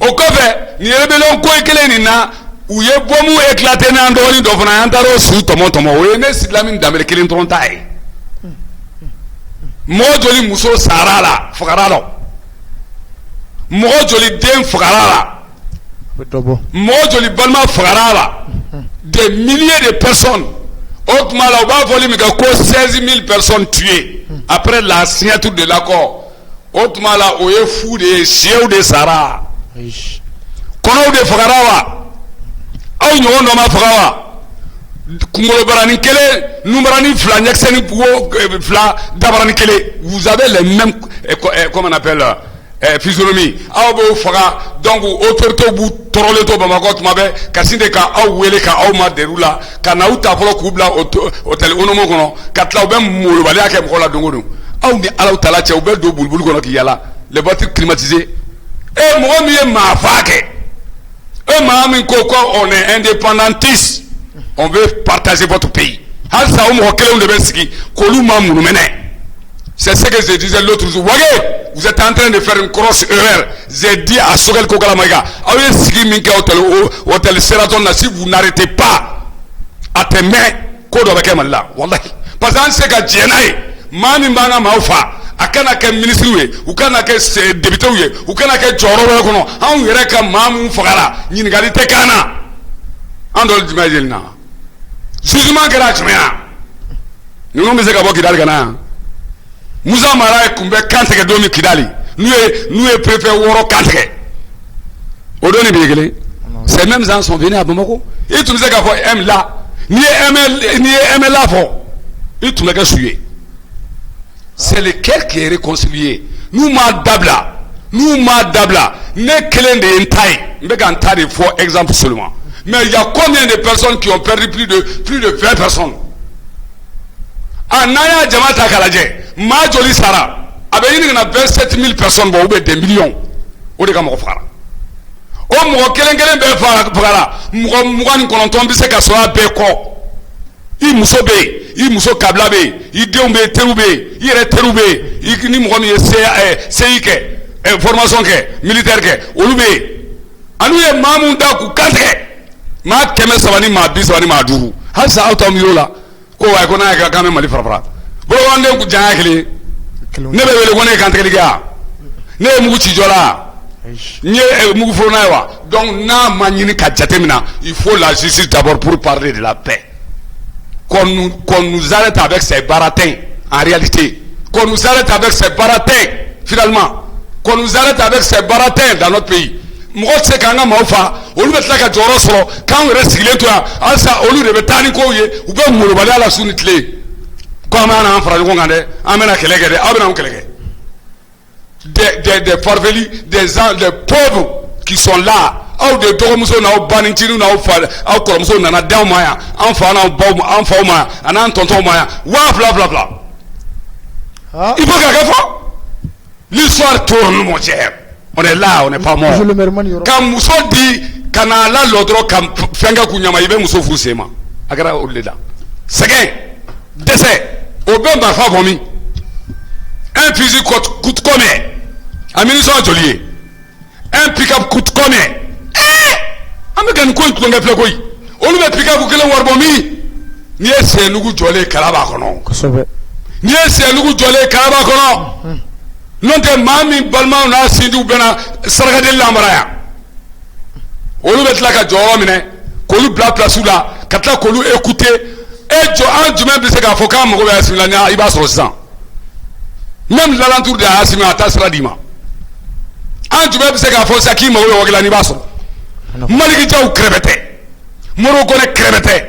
au café ni rebellion ko ekele ni na uye bomu éclater na ndoni do fana antaro su tomo o ne sidlamine damel kelin trontai Mojoli muso sarala fukaralo Mojoli den fukarala Mojoli balma fukarala des milliers de personnes autrement là on va voler mais 16 000 personnes tuées après la signature de l'accord autrement là on est fou de chiens de Sahara kono de fukarala au nyon do ma fukarawa Kungolo barani kele numbarani fla nyakseni fla dabarani kele vous avez les mêmes comment on appelle physionomie aw bo faga donc autorité bu torole to bamako tumabe kasinde ka aw wele ka aw ma derula kana uta folo kubla hotel onomo kono katla be molo bali ake ko la dongodo aw ni ala tala che be do bulbul kono ki yala les voitures climatisées et mo mi ma faake e ma min ko on est indépendantiste. On veut partager votre pays. C'est ce que je disais l'autre jour. Voyez, vous êtes en train de faire une grosse erreur. J'ai dit à Sorel Kogalamaga, si vous n'arrêtez pas à te mettre, parce que c'est que Djenaï, Mani Bana Maufa, akana ke ministre ou kana ke député ou kana ke joro kono, on yere ka mamu fogala, nyingali te kana. Andol dimajelna. Jugement gratuit. Nous sommes des gars qui dalent gana. Moussa Mara et Kumbe Kanteke domi Kidali. Nous préférons Woro Kanteke. Odoni Bigele. Ces mêmes gens sont venus à Bamako. Et tu nous as dit aime là. Ni aime là fort. Et tu m'as suivi. C'est lequel qui est réconcilié. Nous madabla. Ne kelen de entaille. Mais en tas de faux exemple seulement. Mais il y a combien de personnes qui ont perdu plus de 20 personnes? Anaya Jamata Kalaje, Majoli Sara, avec une 27 000 personnes, bon, des millions. Au dégât, mon frère. Oh, moi, quel Fara, Mouran Kononton, Bisseka Soa Beko, I Musobe, I Muso Kablabe, I Deumbe, Terube, I Reterube, I Nimromi, Seike, formation militaire, Olube, Anouye Mamunda Kukante. maa 300 ni maa 20 ni maa 5 hali sa aw taw mi yola ko way ko na ka kame Mali farafara bo wande ku janga kele ne be wele ko ne kan tegeli ga ne mugu ci jola nye mugu fo na wa donc na manyini ka jatemina il faut la justice d'abord pour parler de la paix qu'on nous arrête avec ces baratins en réalité qu'on nous arrête avec ces baratins finalement qu'on nous arrête avec ces baratins dans notre pays moko se kanga maufa olu betla ka joro soro kan were sigile to alsa olu de betani ko ye u be molo bale ala sunitle ko amana en frère ko ngande amena kelege de abena kelege des farvelis des pauvres qui sont là aw de dogomuso na bani tinu na fa aw koromuso na daw maya en fa na baw en fa maya anan tonton maya wa bla bla bla il faut quelque chose l'histoire tourne mon cher on est là on n'est pas mort quand muso dit kana la lodro kam fenga kunyama ibe muso fusema agara oleda second décès obemba fa vomi un fusil coûte combien à ministre atelier un pick-up coûte combien amekani ko ntunga fle koy olu be pick-up kele warbomi ni ese nugu jole kalaba kono kosobe ni ese nugu jole kalaba kono nonte mami balma na sindu bena sarga de lambaraya olu be tlaka joro mine ko lu bla place là katla ko lu écouter et jo an jume be se ka foka mo be asila nya iba so san même l'alentour de Asimi atasra dima an jume be se ka fo saki mo be wagla ni ba so maliki jaw crevete moro ko ne crevete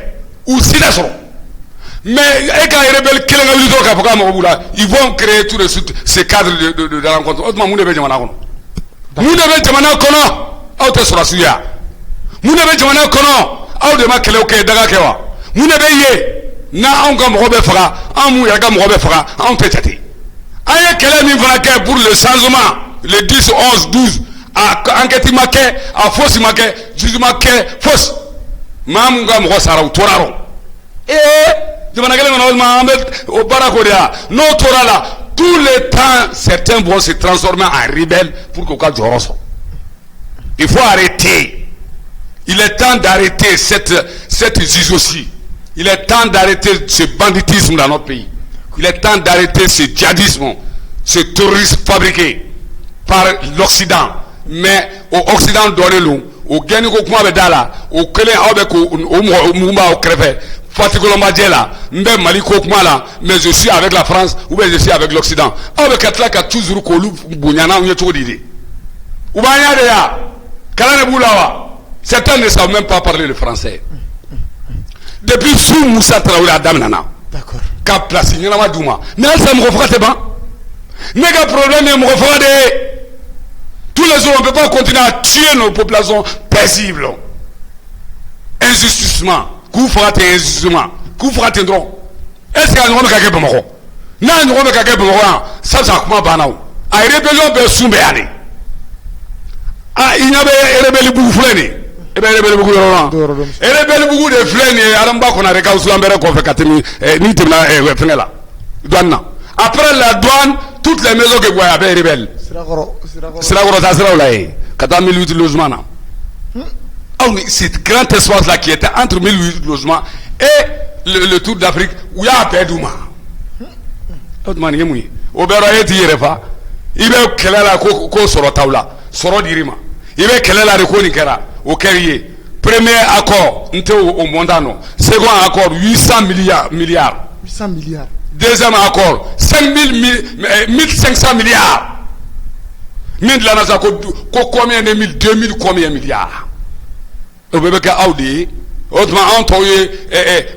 ou sida so mais et quand les rebelles qui l'ont luté au Cap, ils vont créer tout de suite ces cadres de la rencontre. Autrement, nous devons jamana kono. Nous devons jamana kono. Aw te sura suya. Nous devons jamana kono. Aw de ma kele oke daga kewa. Nous devons ye na on comme Robert Fara, on mou yaga Robert Fara, on te chati. Aye kele mi fara ke pour le changement, le 10, 11, 12 à enquête maké, à fausse maké, jugement maké, fausse. Mamunga mo sara utoraro. Tous les temps, certains vont se transformer en rebelles pour que le cas. Il faut arrêter. Il est temps d'arrêter cette justice. Il est temps d'arrêter ce banditisme dans notre pays. Il est temps d'arrêter ce djihadisme, ce terrorisme fabriqué par l'Occident. Mais au Occident, au Guinée, au Kélé, au Moumba, au Crévé. Particulièrement Mbe Mali Kokmala, mais je suis avec la France ou bien je suis avec l'Occident. Avec Katlaka toujours Kolou Bounyana ou Yetodidi. Ou Banyadea, Kalane Boulawa, certains ne savent même pas parler le français. Depuis sous Moussa Traoré à Damnana. D'accord. Cap place, il y en a Douma. Mais ça me refera, c'est bon. N'est qu'un problème, il me refera de. Tous les jours, on ne peut pas continuer à tuer nos populations paisibles. Injustement. Kou fera tes injustement, kou fera tes droits. Est-ce qu'il y a un homme qui a gagné Bamako? Non, un homme qui a gagné Bamako, ça comment banao. A rébellion de Soumbéane. Ah, il y avait rébellion beaucoup de flènes. Et bien, rébellion beaucoup de Roland. Et rébellion beaucoup de flènes, et Aramba qu'on a régalé sous l'ambert qu'on fait Katemi, ni Temna et Fenela. Douane. Après la douane, toutes les maisons que vous voyez avaient rebelles. C'est la grosse asra ou la haie. 4008 logements. Cet grand espace-là qui était entre 1008 logements et le tour d'Afrique où il y a Pédouma. Autrement, il y a mouillé. Au Béroye, il y a pas. Il y a Kelela Ko Sorotaula, Sorodirima. Il y a Kelela Rekonikera, au Kerrier. Premier accord, au Mondano. Second accord, 800 milliards. 800 milliards. Deuxième accord, 1500 milliards. Mille la nasa combien de mille, 2000 combien milliards. Au bébé ka audi autrement entoyé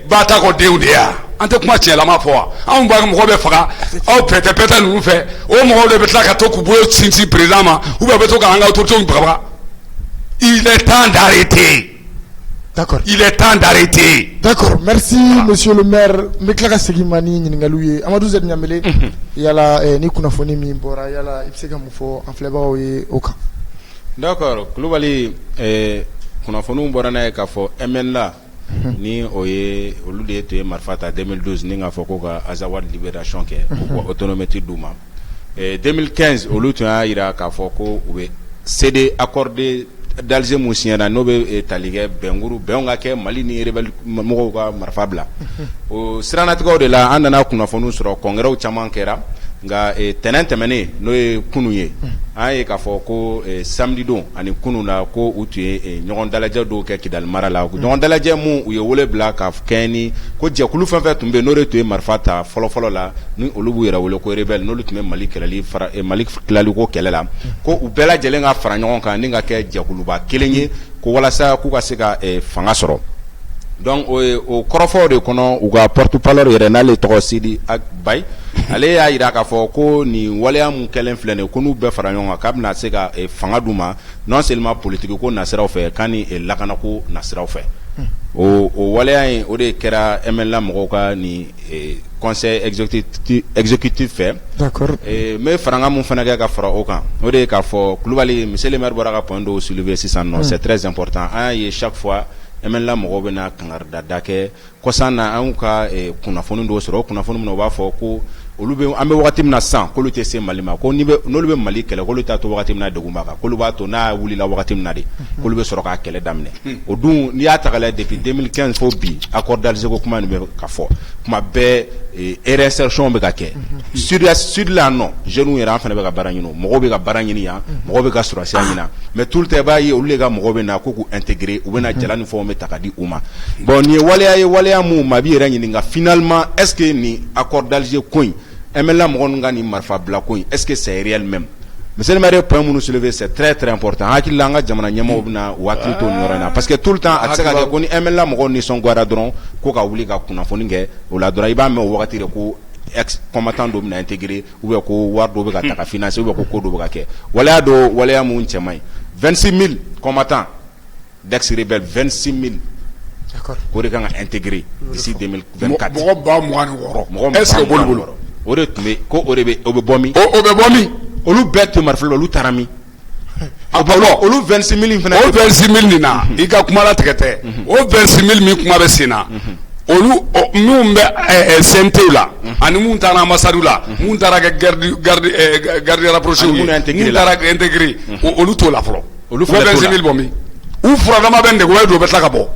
bata ko deudea ante kuma tien la ma foi on ba mo be fara au pete nous fait au mo de betla ka to ku bo sinsi président ma ou ba beto ka anga to to brava. Il est temps d'arrêter. D'accord. Il est temps d'arrêter. D'accord, merci monsieur le maire. Meklaka Segimani Ningaluye Amadou Zed Nyamele yala ni kuna foni mi bora yala ipseka mufo en fleba oka. D'accord, globally kuna fonu bora na ka fo MN la ni oye olude te marfata 2012 ni nga foko ka Azawad Libération ke autonomie Douma 2015 olutu a ira ka foko ube cédé accordé d'Alger mun signera no be talige benguru benga ke Mali ni rebel mo ko marfa bla o sirana tigo de la andana kuna fonu soro congrès chaman kera nga tenen temene no kunu ye ay ka fo ko samedi don ani kunu na ko utuye nyogon dalaje do ke kidal marala ko nyogon dalaje mu u ye wole bla ka keni ko je kulu fanfa tumbe no retuye marfata folo la ni olubu yera wole ko rebel no lutume Mali kelali fara Mali kelali ko kelela ko u bela jelenga fara nyogon kan ninga ke je kulu ba kelenye ko wala sa ku ka se ka fanga soro donc o korofo de kono u ga porte-parole yere na le to Sidi Agbay ale ya ira ka fo ko ni waleya mun kelen filene ko nu be fara ɲɔgɔn kan kabina se ka fanga duma non seulement politique ko nasiraw fɛ kani lakana ko nasiraw fɛ o waleya in o de kɛra MNLA mɔgɔw ka ni conseil exécutif fɛ d'accord me faranga mun fana kɛ ka fara o kan o de ka fɔ Kulubali monsieur le maire bɔra ka point dɔ soulever sisan non c'est très important an ye chaque fois MNLA mɔgɔw bɛna kangarida kɛ kɔsan na an ka kunnafoni dɔw sɔrɔ o kunnafoni min u b'a fɔ ko olu be an be wagati min na san k'olu tɛ se Mali ma ko n'olu be Mali kɛlɛ k'olu t'a to wagati min na degun b'a kan k'olu b'a to n'a wulila wagati min na de k'olu be sɔrɔ k'a kɛlɛ daminɛ o dun n'i y'a ta k'a lajɛ depuis 2015 fo bi accord d'Alger ko kuma nin bɛ ka fɔ kuma bɛɛ réinsertion bɛ ka kɛ sud la non jeunes yɛrɛ an fana bɛ ka baara ɲini mɔgɔw bɛ ka baara ɲini yan mɔgɔw bɛ ka sɔrɔsiya ɲini mais tout le temps i b'a ye olu de ka mɔgɔw bɛ na ko k'u intégrer u bɛ na jala ni fɛnw bɛ ta ka di u ma bon nin ye waleya mun ma b'i yɛrɛ ɲininka finalement est ce que ni accord d'Alger ko in MNLA mɔgɔ ninnu ka nin marifa bila ko in est ce que c'est réel même monsieur le maire point minnu soulever c'est très très important hakili la an ka jamana ɲɛmɔgɔw bɛna u hakili to nin yɔrɔ in na parce que tout le temps a tɛ se ka kɛ ko ni MNLA mɔgɔw nisɔngoyara dɔrɔn ko ka wuli ka kunnafoni kɛ o la dɔrɔn i b'a mɛn o wagati de ko ex combattant dɔ bɛna intégrer ou bien ko wari dɔ bɛ ka ta ka financer ou bien ko dɔ bɛ ka kɛ waleya mun cɛ man ɲi 26 000 combattants d'ex rebelle 26 000 d'accord ko de kan ka intégrer d'ici 2024 mɔgɔ ba 26 est ce que bolo o de tun bɛ ko o bɛ bɔ min o bɛ bɔ min olu bɛɛ tun marifa olu taara min olu 26 000 fana o 26 000 nin na i ka kuma la tigɛ tɛ o 26 000 min kuma bɛ sen na olu minnu bɛ CNT la ani minnu taara ambassade la minnu taara kɛ garde rapproché ye minnu taara intégrer olu t'o la fɔlɔ olu 26 000 bɔ min u furadama bɛ ndege o don u bɛ tila ka bɔ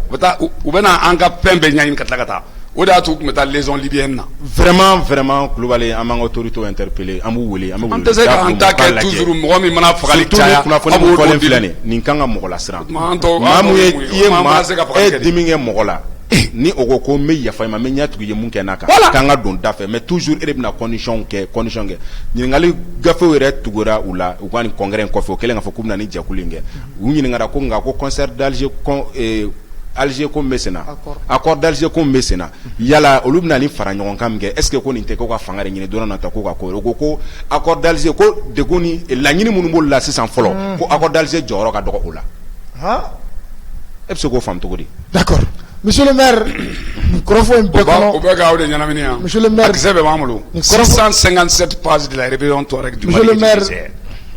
u bɛ na an ka fɛn bɛɛ ɲɛɲini ka tila ka taa o de y'a to u tun bɛ taa liaison libyenne na vraiment Kulubali an b'an ka autorité interpeller an b'u wele an tɛ se k'an ta kɛ toujours mɔgɔ min mana fagali caya kunnafoni min fɔlen filɛ nin kan ka mɔgɔ la siran maa mun ye i ye maa dimi kɛ mɔgɔ la ni o ko n bɛ yafa i ma n bɛ ɲɛ tugu i ye mun kɛ n'a kan k'an ka don da fɛ mais toujours e de bɛna condition kɛ ɲininkali gafew yɛrɛ tugura u la u ka nin congrès in kɔfɛ o kɛlen k'a fɔ k'u bɛna nin jɛkulu in kɛ u ɲininkara ko nka ko concert d'Alger Alger ko bɛ sen na accord d'Alger ko bɛ sen na yala olu bɛna nin fara ɲɔgɔn kan min kɛ est ce que ko nin tɛ ko ka fanga de ɲini don na ta ko ka ko ko accord d'Alger ko degun ni laɲini minnu b'olu la sisan fɔlɔ ko accord d'Alger jɔyɔrɔ ka dɔgɔ o la e bɛ se k'o faamu cogo di d'accord monsieur le maire kɔrɔfɔ in bɛɛ kɔnɔ o bɛ ka o de ɲɛnamini yan monsieur le maire kisɛ bɛɛ b'an bolo 657 pages de la rébellion Touareg du Mali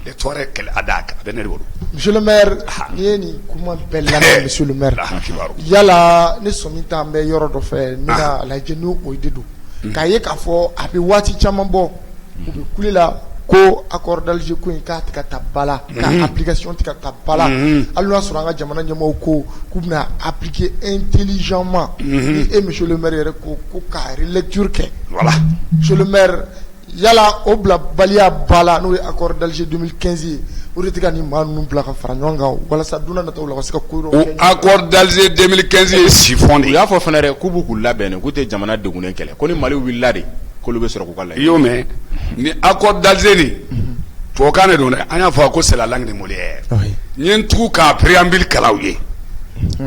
les Touareg kɛlɛ a da kan a bɛ ne de bolo monsieur le maire n'i ye nin kuma bɛɛ lamɛn monsieur le maire yala ne sɔmi t'an bɛ yɔrɔ dɔ fɛ ne ka lajɛ n'o de don k'a ye k'a fɔ a bɛ waati caman bɔ u bɛ kule la ko accord d'Alger ko in k'a tɛ ka taa ba la ka application tɛ ka taa ba la hali n'a sɔrɔ an ka jamana ɲɛmɔgɔw ko k'u bɛna appliquer intelligemment ni e monsieur le maire yɛrɛ ko ka relecture kɛ voilà monsieur le maire yala o bila baliya ba la n'o ye accord d'Alger 2015 ye o de tɛ ka nin maa ninnu bila ka fara ɲɔgɔn kan walasa don n'a nataw la ka se ka ko dɔ kɛ accord d'Alger 2015 ye sifɔn de u y'a fɔ fana dɛ k'u b'u k'u labɛn k'u tɛ jamana degunnen kɛlɛ ko ni Mali wulila de k'olu bɛ sɔrɔ k'u ka laɲini i y'o mɛn ni accord d'Alger nin tubabukan de don dɛ an y'a fɔ ko c'est la langue de Molière n ye n tugu k'a préambule kalan u ye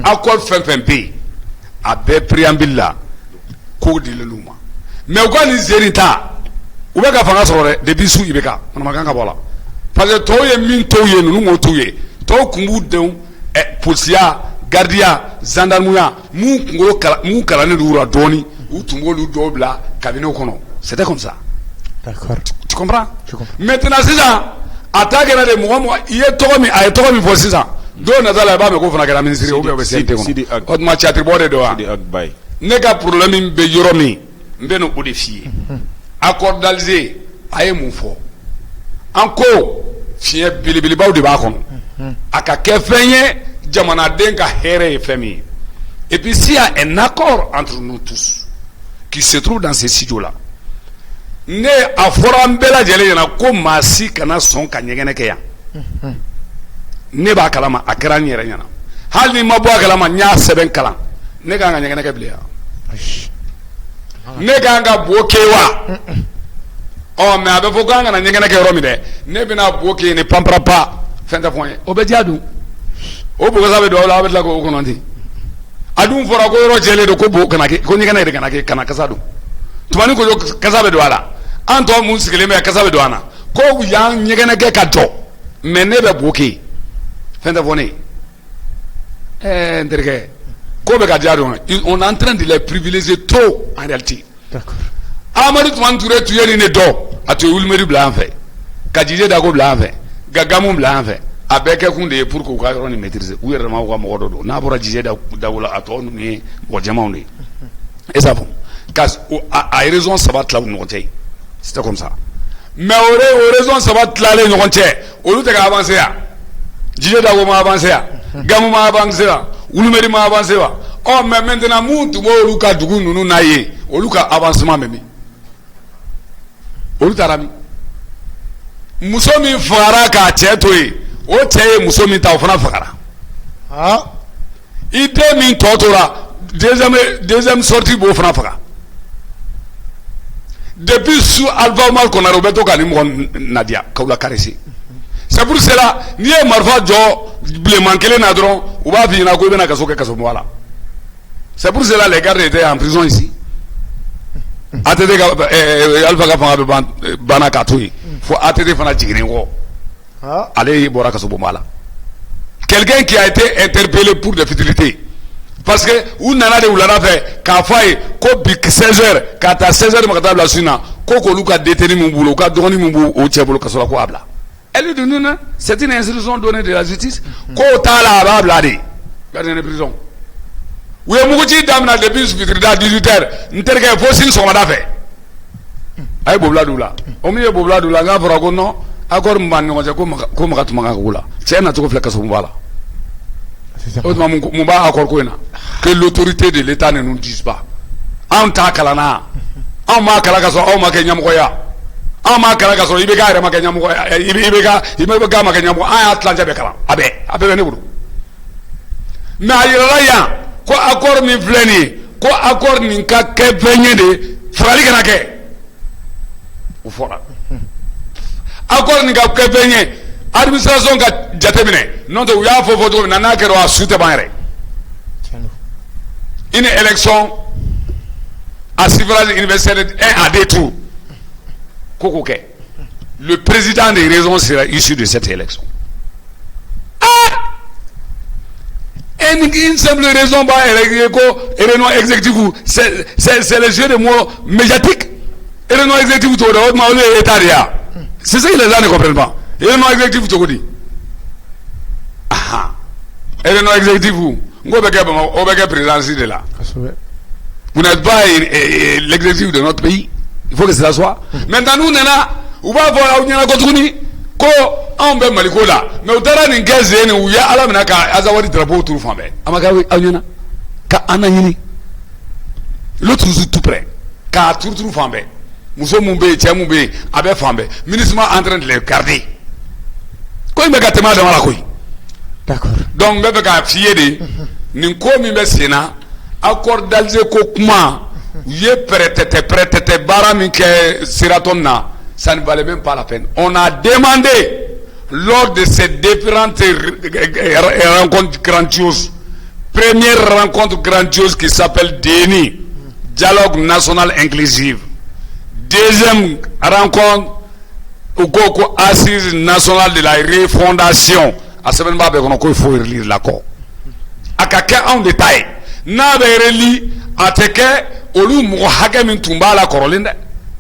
accord fɛn fɛn bɛ yen a bɛɛ préambule la kow dilen d'u ma mais u ka nin sen nin ta u bɛ ka fanga sɔrɔ dɛ depuis su i bɛ ka manamakan ka bɔ la parce que tɔw ye min t'u ye ninnu m'o t'u ye tɔw kun b'u denw polisiya gardiya gendarmeya mun kalannen d'u la dɔɔnin u tun b'olu dɔw bila cabinet kɔnɔ c'était comme ça d'accord tu comprends maintenant sisan a ta kɛra de mɔgɔ i ye tɔgɔ min a ye tɔgɔ min fɔ sisan don nata la i b'a mɛn ko fana kɛra ministre ye ou bien o bɛ CNT kɔnɔ o tuma catiribɔ de don wa ne ka problème bɛ yɔrɔ min n bɛ n'o de f'i ye accord d'Alger a ye mun fɔ an ko fiɲɛ belebelebaw de b'a kɔnɔ a ka kɛ fɛn ye jamanaden ka hɛrɛ ye fɛn min ye. Et puis s'il y a un accord entre nous tous qui se trouve dans ces studios là, ne a fɔra an bɛɛ lajɛlen ɲɛna ko maa si kana sɔn ka ɲɛgɛnɛ kɛ yan. Ne b'a kalama a kɛra n yɛrɛ ɲɛna. Hali ni ma bɔ a kalama n y'a sɛbɛn kalan. Ne kan ka ɲɛgɛnɛ kɛ bilen yan. Ne kan ka bo kɛ wa? Mais a bɛ fɔ k'an kana ɲɛgɛnɛ kɛ yɔrɔ min dɛ, ne bɛna bo kɛ ni panparapa fɛn tɛ fɔ n ye. O bɛ diya dun? O bɔgɔsa bɛ don aw la, aw bɛ tila k'o kɔnɔ ten. A dun fɔra ko yɔrɔ jɛlen don ko bo kana kɛ, ko ɲɛgɛnɛ yɛrɛ kana kɛ, kana kasa don. Tumani ko kasa bɛ don a la. An tɔ mun sigilen bɛ kasa bɛ don an na. Ko yan ɲɛgɛnɛ kɛ ka jɔ, mais ne bɛ bo kɛ. Fɛn tɛ fɔ ne ye. N terikɛ, ko bɛ ka diya dɔn. On est en train de les privilégier trop en réalité. D'accord. Amadu Tumani Ture tun ye nin de dɔn. A tun ye Wulumɛri bila an fɛ, ka Jije Dako bila an fɛ, ka Gamu bila an fɛ. A bɛɛ kɛ kun de ye pour que u ka yɔrɔ nin maîtriser. U yɛrɛ ma u ka mɔgɔ dɔ don. N'a bɔra Jije Dako la, a tɔ ninnu ye mɔgɔ jɛmanw de ye. Et ça fɔ. A ye raison saba tila u ni ɲɔgɔn cɛ. C'était comme ça. Mais o raison saba tilalen ɲɔgɔn cɛ, olu tɛ ka avancer yan. Jije Dako ma avancer yan. Gamu ma avancer yan. Wulumɛri ma avancer wa. Mais maintenant mun tun b'olu ka dugu ninnu na ye, olu ka avancement bɛ min? Olu taara min? Muso min fagara k'a cɛ to yen, o cɛ ye muso min ta o fana fagara. I den min tɔ tora deuxième sortie b'o fana faga. Depuis sous Alpha Omar Konare o bɛ to ka ni mɔgɔ nadiya k'aw la caresser. C'est pour cela n'i ye marifa jɔ bilenman kelen na dɔrɔn u b'a f'i ɲɛna ko i bɛna kaso kɛ kaso bɔ la. C'est pour cela les gardes étaient en prison ici. ATT ka Alpha ka fanga bɛ banna k'a to yen fo ATT fana jiginnen kɔ ale bɔra kaso bɔ la. Quelqu'un qui a été interpellé pour des futilités parce que u nana de wulada fɛ k'a fɔ a ye ko bi 16h k'a ta 16h ma ka taa bila su in na ko k'olu ka détenu min bolo u ka dɔgɔnin min b'o cɛ bolo kaso la ko a bila. Elle lui dit non, c'est une instruction donnée de la justice. Ko t'a la a b'a bila de gardien de prison. U ye muguci daminɛ depuis fitirida 18h n terikɛ fo sini sɔgɔmada fɛ a ye bobila d'u la. O min ye bobila d'u la n k'a fɔra ko non accord min b'an ni ɲɔgɔn cɛ ko Makan tun man kan k'o la cɛ na cogo filɛ kaso mun b'a la. O tuma mun b'a accord ko in na que l'autorité de l'État ne nous dise pas. Anw t'a kalanna anw m'a kalan ka sɔrɔ aw ma kɛ ɲɛmɔgɔya anw m'a kalan ka sɔrɔ i bɛ k'a yɛrɛ ma kɛ ɲɛmɔgɔya i bɛ k'a ma kɛ ɲɛmɔgɔ an y'a tilancɛ bɛɛ kalan a bɛɛ bɛ ne bolo. Mais a yirala yan ko accord min filɛ nin ye ko accord nin ka kɛ fɛn ye de farali kana kɛ o fɔra. Accord nin ka kɛ fɛn ye administration ka jateminɛ n'o tɛ u y'a fɔ cogo min na n'a kɛra a su tɛ ban yɛrɛ. Une élection à suffrage universel 1 à 2 tours. Kokoke. Le président des raisons sera issu de cette élection. Une simple raison, c'est le jeu de mots médiatique. Et le nom exécutif, c'est ça que les gens ne comprennent pas. Et le nom exécutif, tu dis. Et le nom exécutif, vous êtes président de là. Vous n'êtes pas l'exécutif de notre pays. Il faut que cela soit. Maintenant, nous, on va voir où nous avons ko an bɛ Maliko la mais u taara nin kɛ zen u ye Ala minɛ ka Azawadi drapeau turu fan bɛɛ a ma kɛ aw ɲɛna ka an na ɲini l'autre jour tout près k'a turu fan bɛɛ muso mun bɛ yen cɛ mun bɛ yen a bɛ fan bɛɛ ministre en train de les garder ko in bɛ ka tɛmɛ a dama la koyi. D'accord. Donc n bɛ fɛ k'a f'i ye de nin ko min bɛ sen na accord d'Alger ko kuma u ye pɛrɛtɛtɛ baara min kɛ Seraton na. Ça ne valait même pas la peine. On a demandé lors de ces différentes rencontres grandioses, première rencontre grandiose qui s'appelle DENI, Dialogue National Inclusif, deuxième rencontre Ukoko Assise Nationale de la Refondation, à ce moment-là, il faut relire l'accord. À quelqu'un en détail, n'a pas relire à quelqu'un au lieu de Hakemin Tumba la Coroline.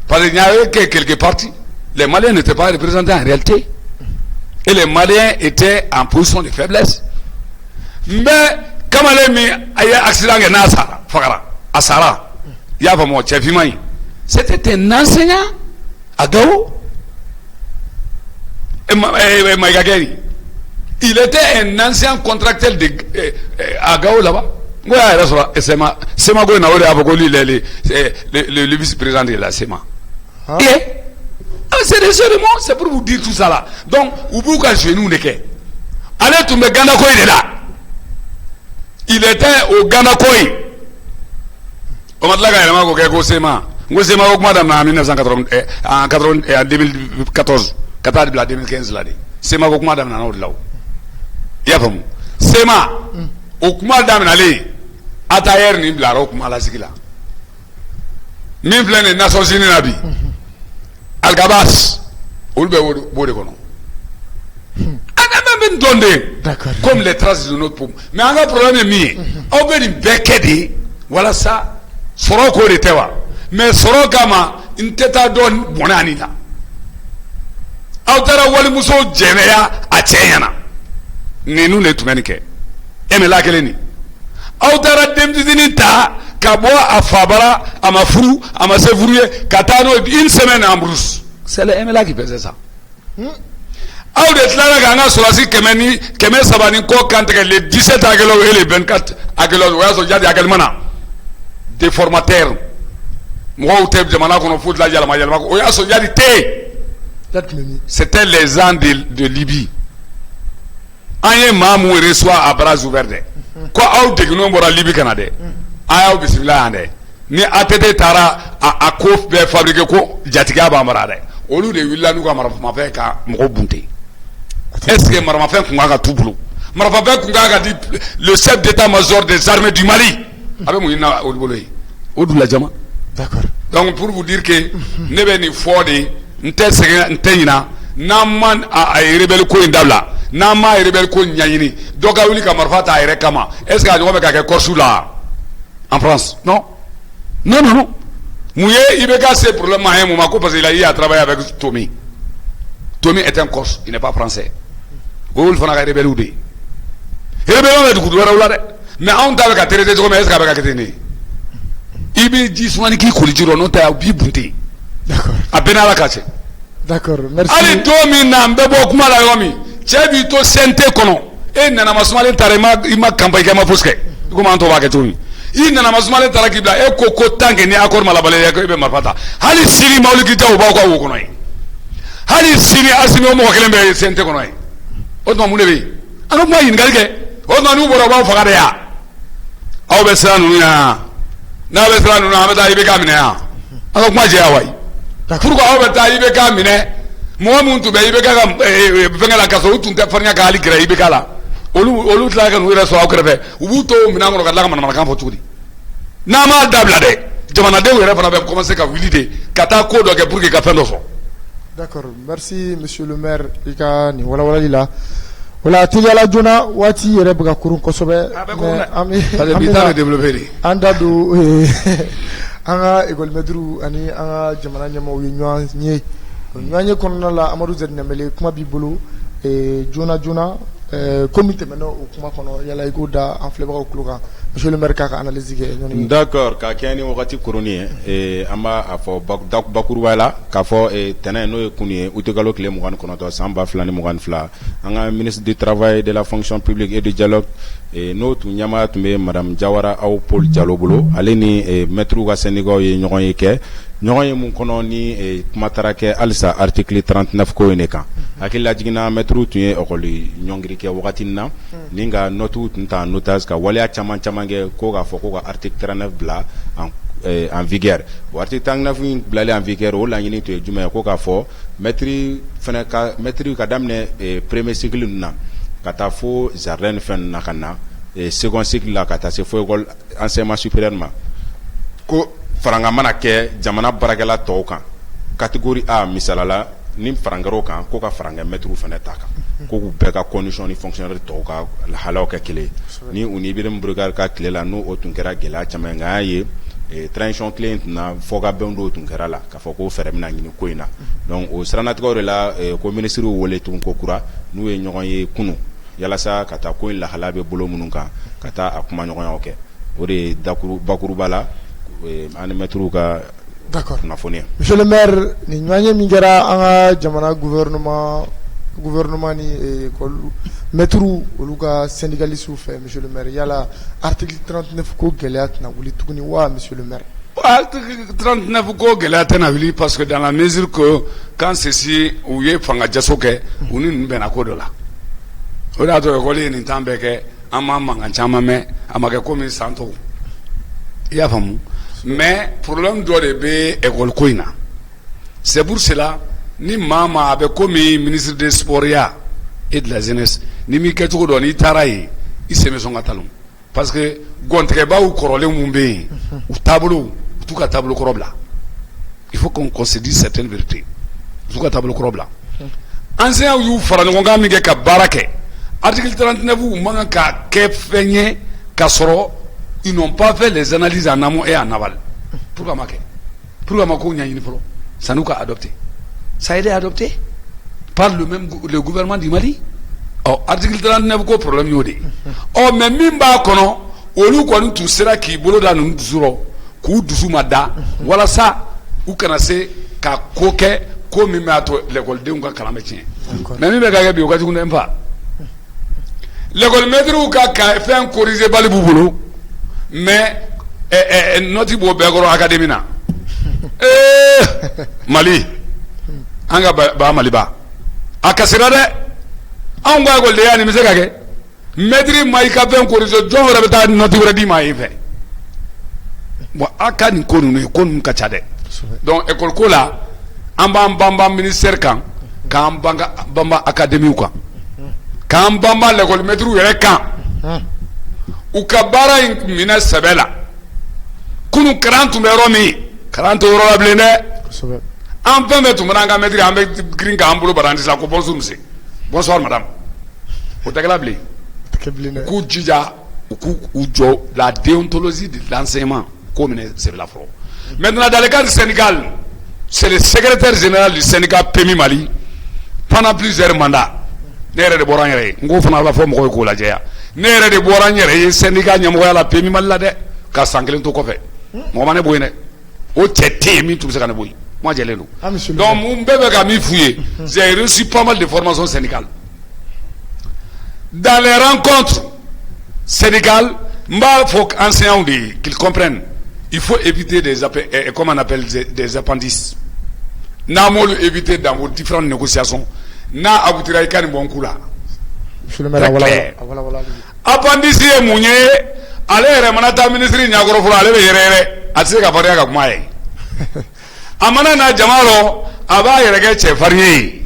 Parce qu'il n'y avait que quelques partis. Les Maliens n'étaient pas représentés en réalité. Et les Maliens étaient en position de faiblesse. Mais, comme il y a un accident à Sara, il y a vraiment c'était un enseignant à Gao. Et Maïgageri. Il était un ancien contractuel à Gao là-bas. Le vice-président de la SEMA. C'est des jeux de mots, c'est pour vous dire tout ça là. Donc, Ubuka chez nous, allez, tu me Ghana Koy de là. Il était au Ghana Koy. On m'a dit que le SEMA. Le SEMA a augmenté en 2014. 2015 là. SEMA a augmenté en 2014. Il y a pas de SEMA. Augmenté en 2014. Atayer ni bla ro kuma la sigila min plein les Nations Unies nabi Al-Gabas ulbe bode kono ana même donné comme les traces de notre peuple mais un problème est mis on veut une bekedi voilà ça soro ko de tewa mais soro kama inteta don bonani la awtara wali muso jeneya a chenyana ni nous ne tumenike emela keleni Autara demdizini ta kabo afabara amafuru amasevourie katano une semaine en brousse. C'est le MLA qui faisait ça. Audit là ganga solasi kemeni keme sabani ko kantre les 17 agelo et les 24 agelo wa so jadi agelmana des formateurs moi ou teb jamana kono foot la yalla ma o ya so jadi té. C'était les ans de Libye. Anye mamou reçoit à bras ouverts. Quoi out de nous mora Libye Canada ayaw bismillah ande ni atete tara a ko be fabriquer ko jatiga ba mara de olu de willa nu ko mara ma fe ka mo bunte est-ce que mara ma fe ko ga tubulu mara fa be ko ga di le chef d'état-major des armées du Mali abe mo ina olboloy odu la jama d'accord donc pour vous dire que nebe ni fodi ntenya na man a rebelle ko indabla na ma rebelle ko nyanyini doka wuli ka marfata ayre kama est-ce que a jobe ka ke korsula en France non mouye ibeka c'est problème à un moment parce qu'il a eu à travailler avec Tommy est un Corse, il n'est pas français ou fana ka rebelle ou de rebelle on du wara wala de mais on ta ka traiter comme est-ce ka keteni ibi jiswani ki kulijiro no ta bi bunti d'accord abena la kache d'accord merci ali Tommy na mbebo kuma la yomi chebi to sente kono e nana masumale tarema ima campagne kama fuske kuma anto ba ketuni i nana masumale tarakibla e koko tanke ni akor malabale ya ko be marfata hali siri mauliki taw ba ko kono yi hali siri asimi o mo kelembe sente kono yi o to munebe anu ma yin galge o no nu boro ba fagade ya aw be sanu ya na be sanu na amata ibe kamine ya anu ma je awai pourquoi aw be ta ibe kamine mo muntu be ibe ka fengala kaso tunta farnya ka ali gra ibe kala olu tla ka nuira so akrebe ubuto minango ka la mana kan fotudi na ma dabla de jamana de wera fana be commencer ka wilide kata ko do ke pour que ka fendo so d'accord merci monsieur le maire ika ni wala lila wala tijala jona wati yere buga kurun kosobe ami bitare développer anda do anga école medru ani anga jamana nyamo nywa nyi nyanye kono la Amadou Zedne mele kuma bibulu et jona comité maintenant au kuma kono yala ikoda en flavor au kluga monsieur le maire ka analyse ke d'accord ka kani wakati kuruni amba afo bakuru wala ka fo tena no kuni utogalo kle mugan kono to samba flani mugan fla anga ministre du travail de la fonction publique et du dialogue no tu nyama tumbe madame Jawara au Paul Diallo aleni maître ga Sénégal ye nyogon yeke nyogon mun kono ni kumatarake alsa article 39 ko eneka akilla jigina maître tu ye okoli nyongri ke wakati na ninga notu nta notas ka wala chaman ko ga fo ko ga article 39 bla en vigueur o article 39 bla en vigueur o la nyini to juma ko ga fo maître ka damne premier cycle na kata fo jardin fen na kana second cycle la kata se fo école enseignement supérieur ma ko faranga mana ke jamana barakela to kan catégorie A misalala ni farangaro kan ko ka faranga maître fana ta kan ko ku be ka condition ni fonctionnaire to ka la halaw ka kele ni uni bi dem burgar ka kele la no o tunkera gela chamanga ye transition client na foga bendo tunkera la ka foko feremna ngini ko ina donc o sranat ko la ko ministre wole tun ko kura nu e nyogon ye kunu yala sa kata ko la halabe bolo mununka kata akuma nyogon ya oke o de bakuru bala an maître ka d'accord monsieur le maire ni nyanye mingera anga jamana gouvernement gouvernement ni maître olu ka syndicaliste fait monsieur le maire yala article 39 ko gɛlɛya tɛna wuli tuguni wa monsieur le maire. Article 39 ko gɛlɛya tɛna wuli parce que dans la mesure que quand ceci u ye fanga jaso kɛ u ni ninnu bɛnna ko dɔ la o de y'a to école ye nin temps bɛɛ kɛ an ma mankan caman mɛn a ma kɛ komi san tɔw i y'a faamu mais problème dɔ de bɛ école ko in na c'est pour cela ni maa ma a bɛ komi ministre des sports ya et de la jeunesse ni m'i kɛcogo dɔn n'i taara yen i sen bɛ sɔn ka talon parce que gɔntigɛbaw kɔrɔlen mun bɛ yen u taabolo u t'u ka taabolo kɔrɔ bila il faut qu'on se dise certaines vérités u t'u ka taabolo kɔrɔ bila enseignants y'u fara ɲɔgɔn kan min kɛ ka baara kɛ article 39 u man kan ka kɛ fɛn ye ka sɔrɔ ils n'ont pas fait les analyses en amont et en aval pourquoi ma kɛ pourquoi ma ko ɲɛɲini fɔlɔ san'u ka adopter ça a été adopté par le gouvernement du Mali. Article 39 ko problème y'o de mais min b'a kɔnɔ olu kɔni tun sera k'i bolo da ninnu dusu rɔ k'u dusu ma da walasa u kana se ka ko kɛ ko min b'a to l'écoledenw ka kalan bɛ tiɲɛ mais min bɛ ka kɛ bi o ka jugu ne fa l'école maître ka fɛn corriger bali b'u bolo mais noti b'o bɛɛ kɔrɔ académie na Mali an ka ba Maliba a kasira dɛ anw ka écoledenya nin bɛ se ka kɛ maître ma i ka fɛn corriger jɔn wɛrɛ bɛ taa noti wɛrɛ d'i ma yen fɛ bon a ka nin ko ninnu ye ko ninnu ka ca dɛ donc école ko la an b'an banban ministère kan k'an banban académie kan k'an banban l'école maître yɛrɛ kan u ka baara in minɛ sɛbɛ la kunun kalan tun bɛ yɔrɔ min kalan tɛ yɔrɔ la bilen dɛ an fɛn bɛɛ tun bɛ n'an ka maître an bɛ girin k'an bolo bara an tɛ se ko bonjour monsieur bonsoir madame o tɛ kɛla bilen k'u jija u k'u jɔ la déontologie de l'enseignement k'o minɛ sɛbɛ la fɔlɔ maintenant dans le cadre syndical c'est le secrétaire général du syndicat PMI Mali pendant plusieurs mandats ne yɛrɛ de bɔra n yɛrɛ ye n k'o fana b'a fɔ mɔgɔw ye k'o lajɛ yan ne yɛrɛ de bɔra n yɛrɛ ye syndicat ɲɛmɔgɔya la PMI Mali la dɛ ka san kelen to kɔfɛ mɔgɔ ma ne bɔ yen dɛ o cɛ tɛ yen min tun bɛ se ka ne bɔ yen moi jɛlen don donc mun bɛɛ bɛ ka min f'u ye j'ai reçu pas mal de formations syndicales dans les rencontres syndicales n b'a fɔ enseignants de ye qu'ils comprennent il faut éviter comment on appelle des appendices n'a m'olu éviter dans vos différentes négociations n'a aboutira i ka nin bɔ n ku la très clair appendice ye mun ye ale yɛrɛ mana taa ministre ɲɛkɔrɔ fɔlɔ ale bɛ yɛrɛyɛrɛ a tɛ se ka farinya ka kuma ye a mana na jama rɔ a b'a yɛrɛ kɛ cɛfarin ye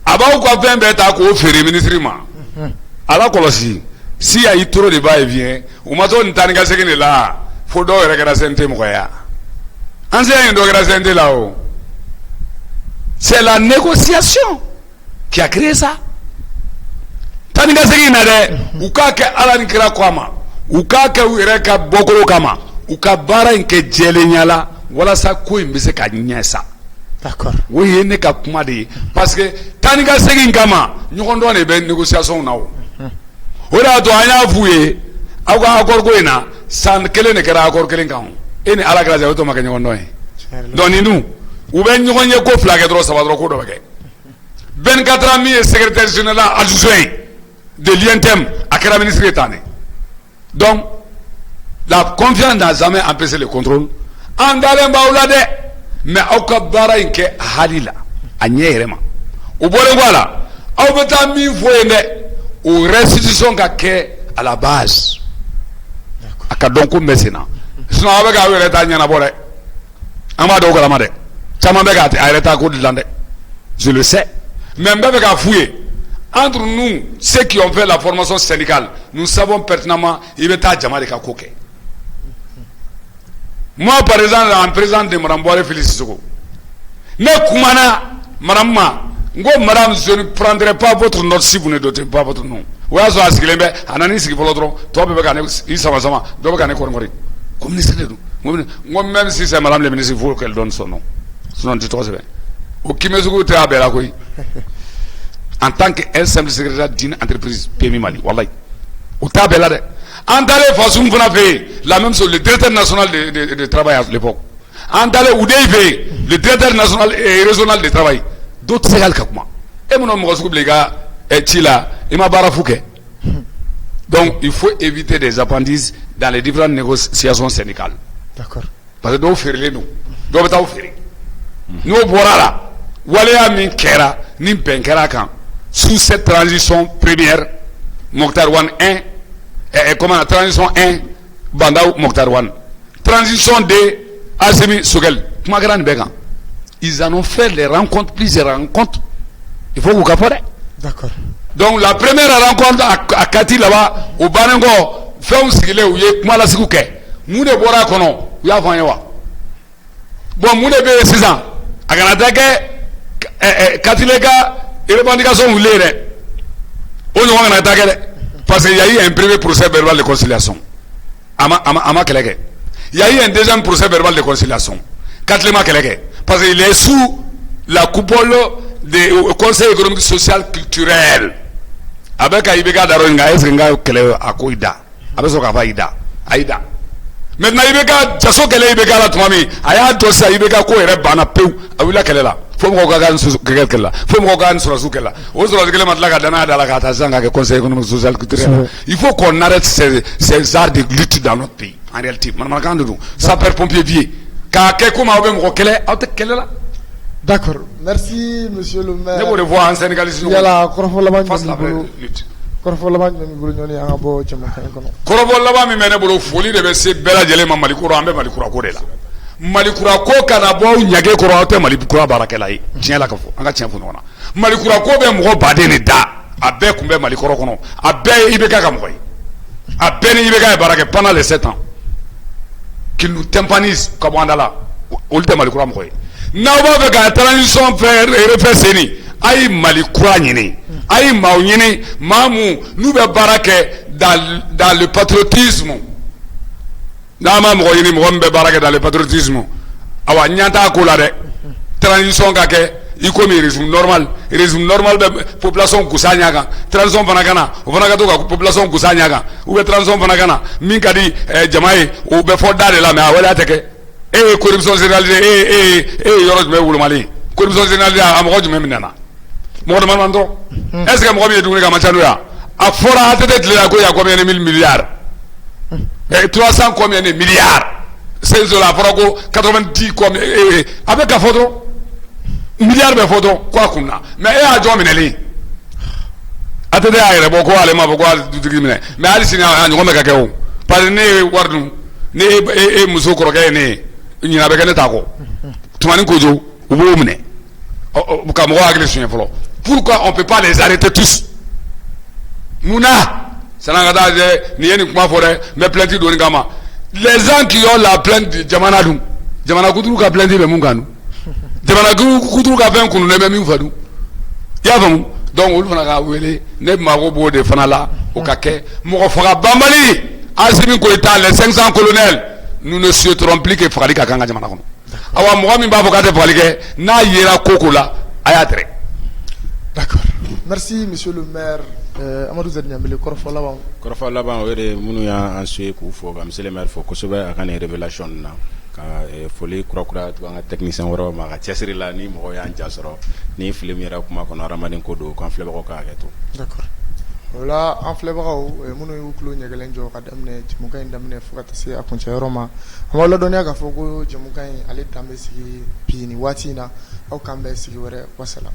a b'aw ka fɛn bɛɛ ta k'o feere ministre ma ala kɔlɔsi si a y'i toro de b'a ye viɲɛ u ma to nin taa ni ka segin de la fo dɔw yɛrɛ kɛra CNT mɔgɔya enseignant ye dɔ kɛra CNT la o c'est la négociation qui a créé ça taa ni ka segin na dɛ u k'a kɛ ala ni kira ko a ma u k'a kɛ u yɛrɛ ka bɔkolo kama u ka baara in kɛ jɛlenya la walasa ko in bɛ se ka ɲɛ sa d'accord o ye ne ka kuma de ye parce que taa ni ka segin kama ɲɔgɔn dɔn de bɛ négociation na o o de y'a to an y'a f'u ye aw ka accord ko in na san kelen de kɛra accord kelen kan e ni ala kɛra o to ma kɛ ɲɔgɔn dɔn ye donc nin dun u bɛ ɲɔgɔn ye ko fila kɛ dɔrɔn saba dɔrɔn ko dɔ bɛ kɛ 24 ans min ye secrétaire général adjoint de l'INTM a kɛra ministre ye tan de donc la confiance n'a jamais empêché le contrôle an dalen b'aw la dɛ mais aw ka baara in kɛ a hali la a ɲɛ yɛrɛ ma o bɔlen kɔ a la aw bɛ taa min fɔ yen dɛ o restitution ka kɛ à la base a ka dɔn ko n bɛ sen na sinon aw bɛ k'aw yɛrɛ ta ɲɛnabɔ dɛ an b'a dɔn o kalama dɛ caman bɛ k'a yɛrɛ ta ko dilan dɛ je le sais mais n bɛ fɛ k'a f'u ye entre nous ceux qui ont fait la formation syndicale nous savons pertinemment i bɛ taa jama de ka ko kɛ moi par exemple en présence de madame Boire Félix Sissoko ne kumana madame ma n ko madame je ne prendrai pas votre note si vous ne dotez pas votre nom o y'a sɔrɔ a sigilen bɛ a nana i sigi fɔlɔ dɔrɔn tɔ bɛɛ bɛ ka ne i sama sama dɔ bɛ ka ne kɔrɔkɔri ko ministre de don n ko même si c'est madame le ministre il faut qu'elle donne son nom sinon n tɛ tɔgɔ sɛbɛn o kimɛ sugu tɛ a bɛɛ la koyi en tant qu'un simple secrétaire d'une entreprise PMI Mali wallahi o t'a bɛɛ la dɛ an taalen Fasoum fana fɛ yen la même chose le directeur national de travail à l'époque an taalen Udeyi fɛ yen le directeur national et régional de travail dɔw tɛ se ka hali ka kuma Et mon homme Rosoubliga est Tila, il m'a barafouké. Donc, il faut éviter des appendices dans les différentes négociations syndicales. D'accord. Parce que nous faisons nous. Nous faisons nous voilà là. Voilà min kera, ni penkera kan. Sous cette transition première, Mokhtar Wan 1, comment la transition 1, Bandaou Mokhtar Wan. Transition 2, Assimi Sougel. Ils en ont fait les rencontres, plusieurs rencontres. Il faut vous capoter. D'accord. Donc la première rencontre à Kati là-bas, au Banengo, fait un sigilé où il y a Kumala Sikouke. Moune Bora Kono, il y a Vanyawa. Bon, Moune B 6 ans. À Kanatake, Katilega, et revendication où il est. On nous a attaqué parce qu'il y a eu un premier procès verbal de conciliation. Ama Kelege. Il y a eu un deuxième procès verbal de conciliation. Katlema Kelege. Parce qu'il est sous la coupole du Conseil économique, social, culturel. Avec Aïbeka Daronga, Esringa Kele Akoida. Avec Sokafa Ida. Aïda. Maintenant, Ibeka, Jasso Kele Ibeka la Tomami. Aya Tosa Ibeka Ko et Bana Peu. Awila Kelela. Faut me regarder sur Kela. Faut me regarder sur Soukela. Osera de Matlaga Dana Dalaka Zanga, Conseil économique, social, culturel. Il faut qu'on arrête ces arts de lutte dans notre pays. En réalité, sapeur-pompier vieux. Car quelqu'un m'a ouvert mon Kele, Kela. D'accord. Merci, monsieur le maire. Nous devons en Sénégalais. Il y a la Korofolaman. Face la lutte. Korofolaman, nous voulons un beau Jamaïcain. Korofolaman, mais nous folie de ces belles éléments Malikoura, même Malikoura Kodela. Malikoura Ko Kanabo, Nyage Korote, Malikoura Barakelaï. Tiens la Kafo, en tient Funona. Malikoura Ko, ben Mro Badeneda, Abe Kumbe Malikorokono, Abe Ibeka Kamboy, Abe Ibeka Barake pendant les 7 ans. Qu'ils nous tympanisent comme Andala, Ultima Malikoura Mroy. N'awa avec la transition faire Seni, aïe Malikoura Nini, aïe Maounini, Mamou, nous barake dans le patriotisme. Nama Mroyini Mwombe barake dans le patriotisme. Awa Nyanta Kolade, transition Kake, y comme régime normal de population Koussanyaga, transition Vanagana, Vanagatoka, population Koussanyaga, ou transition Vanagana, Minkadi, Jamaï, ou Beforda de la mer, voilà teke. Corruption généralisée, Yoros me Mali. Corruption généralisée à Amrod même Nana. Mormando. Est-ce que moi, je dois dire que à Fora, peut-être il y a combien de milliards 300 combien de milliards. C'est de la Forogo, 90 combien. Avec la photo, milliards de photos, quoi qu'on a. Mais il y a un job mineli. Attendez, il y a beaucoup de criminels. Mais Alice, il y a un homme qui a un par ne Wardou, ne Mousso Krogane. Il n'y a pas de taco. Tu m'as dit que vous menez. Pourquoi on ne peut pas les arrêter tous? Mouna, c'est mais plainte de Ngama. Les gens qui ont la plainte de Jamanadou, Jamanakoudou a plainte de Mungano. Jamanakoudou a fait un coup de même Fadou. Yavon, donc on a ouélé, ne marobo de Fanala, au Kake, Morofara Bambali, Asimi Kolita, les 500 colonels. Nous ne souhaiterons plus que Frali Kakanga Jamanakono. Awa Mohamed Babokate Fralike, na Yera Kokola, Ayatre. D'accord. Merci, monsieur le maire. Amadou Zedniambele, Korofolaban. Korofolaban, oui, Mounouya, ensuite, Koufo, monsieur le maire, faut que ce soit à une révélation. Folie, Krokra, un technicien, Roma, Tessirila, ni Moyan Jassoro, ni Flimira, Kumakona, Ramadan Kodo, conflit Roka et tout. D'accord. Voilà, en Flebrao, Mounou Klou, Nagalenjo, Kadamne, Timukain Damne, Fokatase, Aponche Roma. On va donner à Fogo, Jamukain, Alet Tambesi, Pini, Watina, au Kambesi, Wassalam.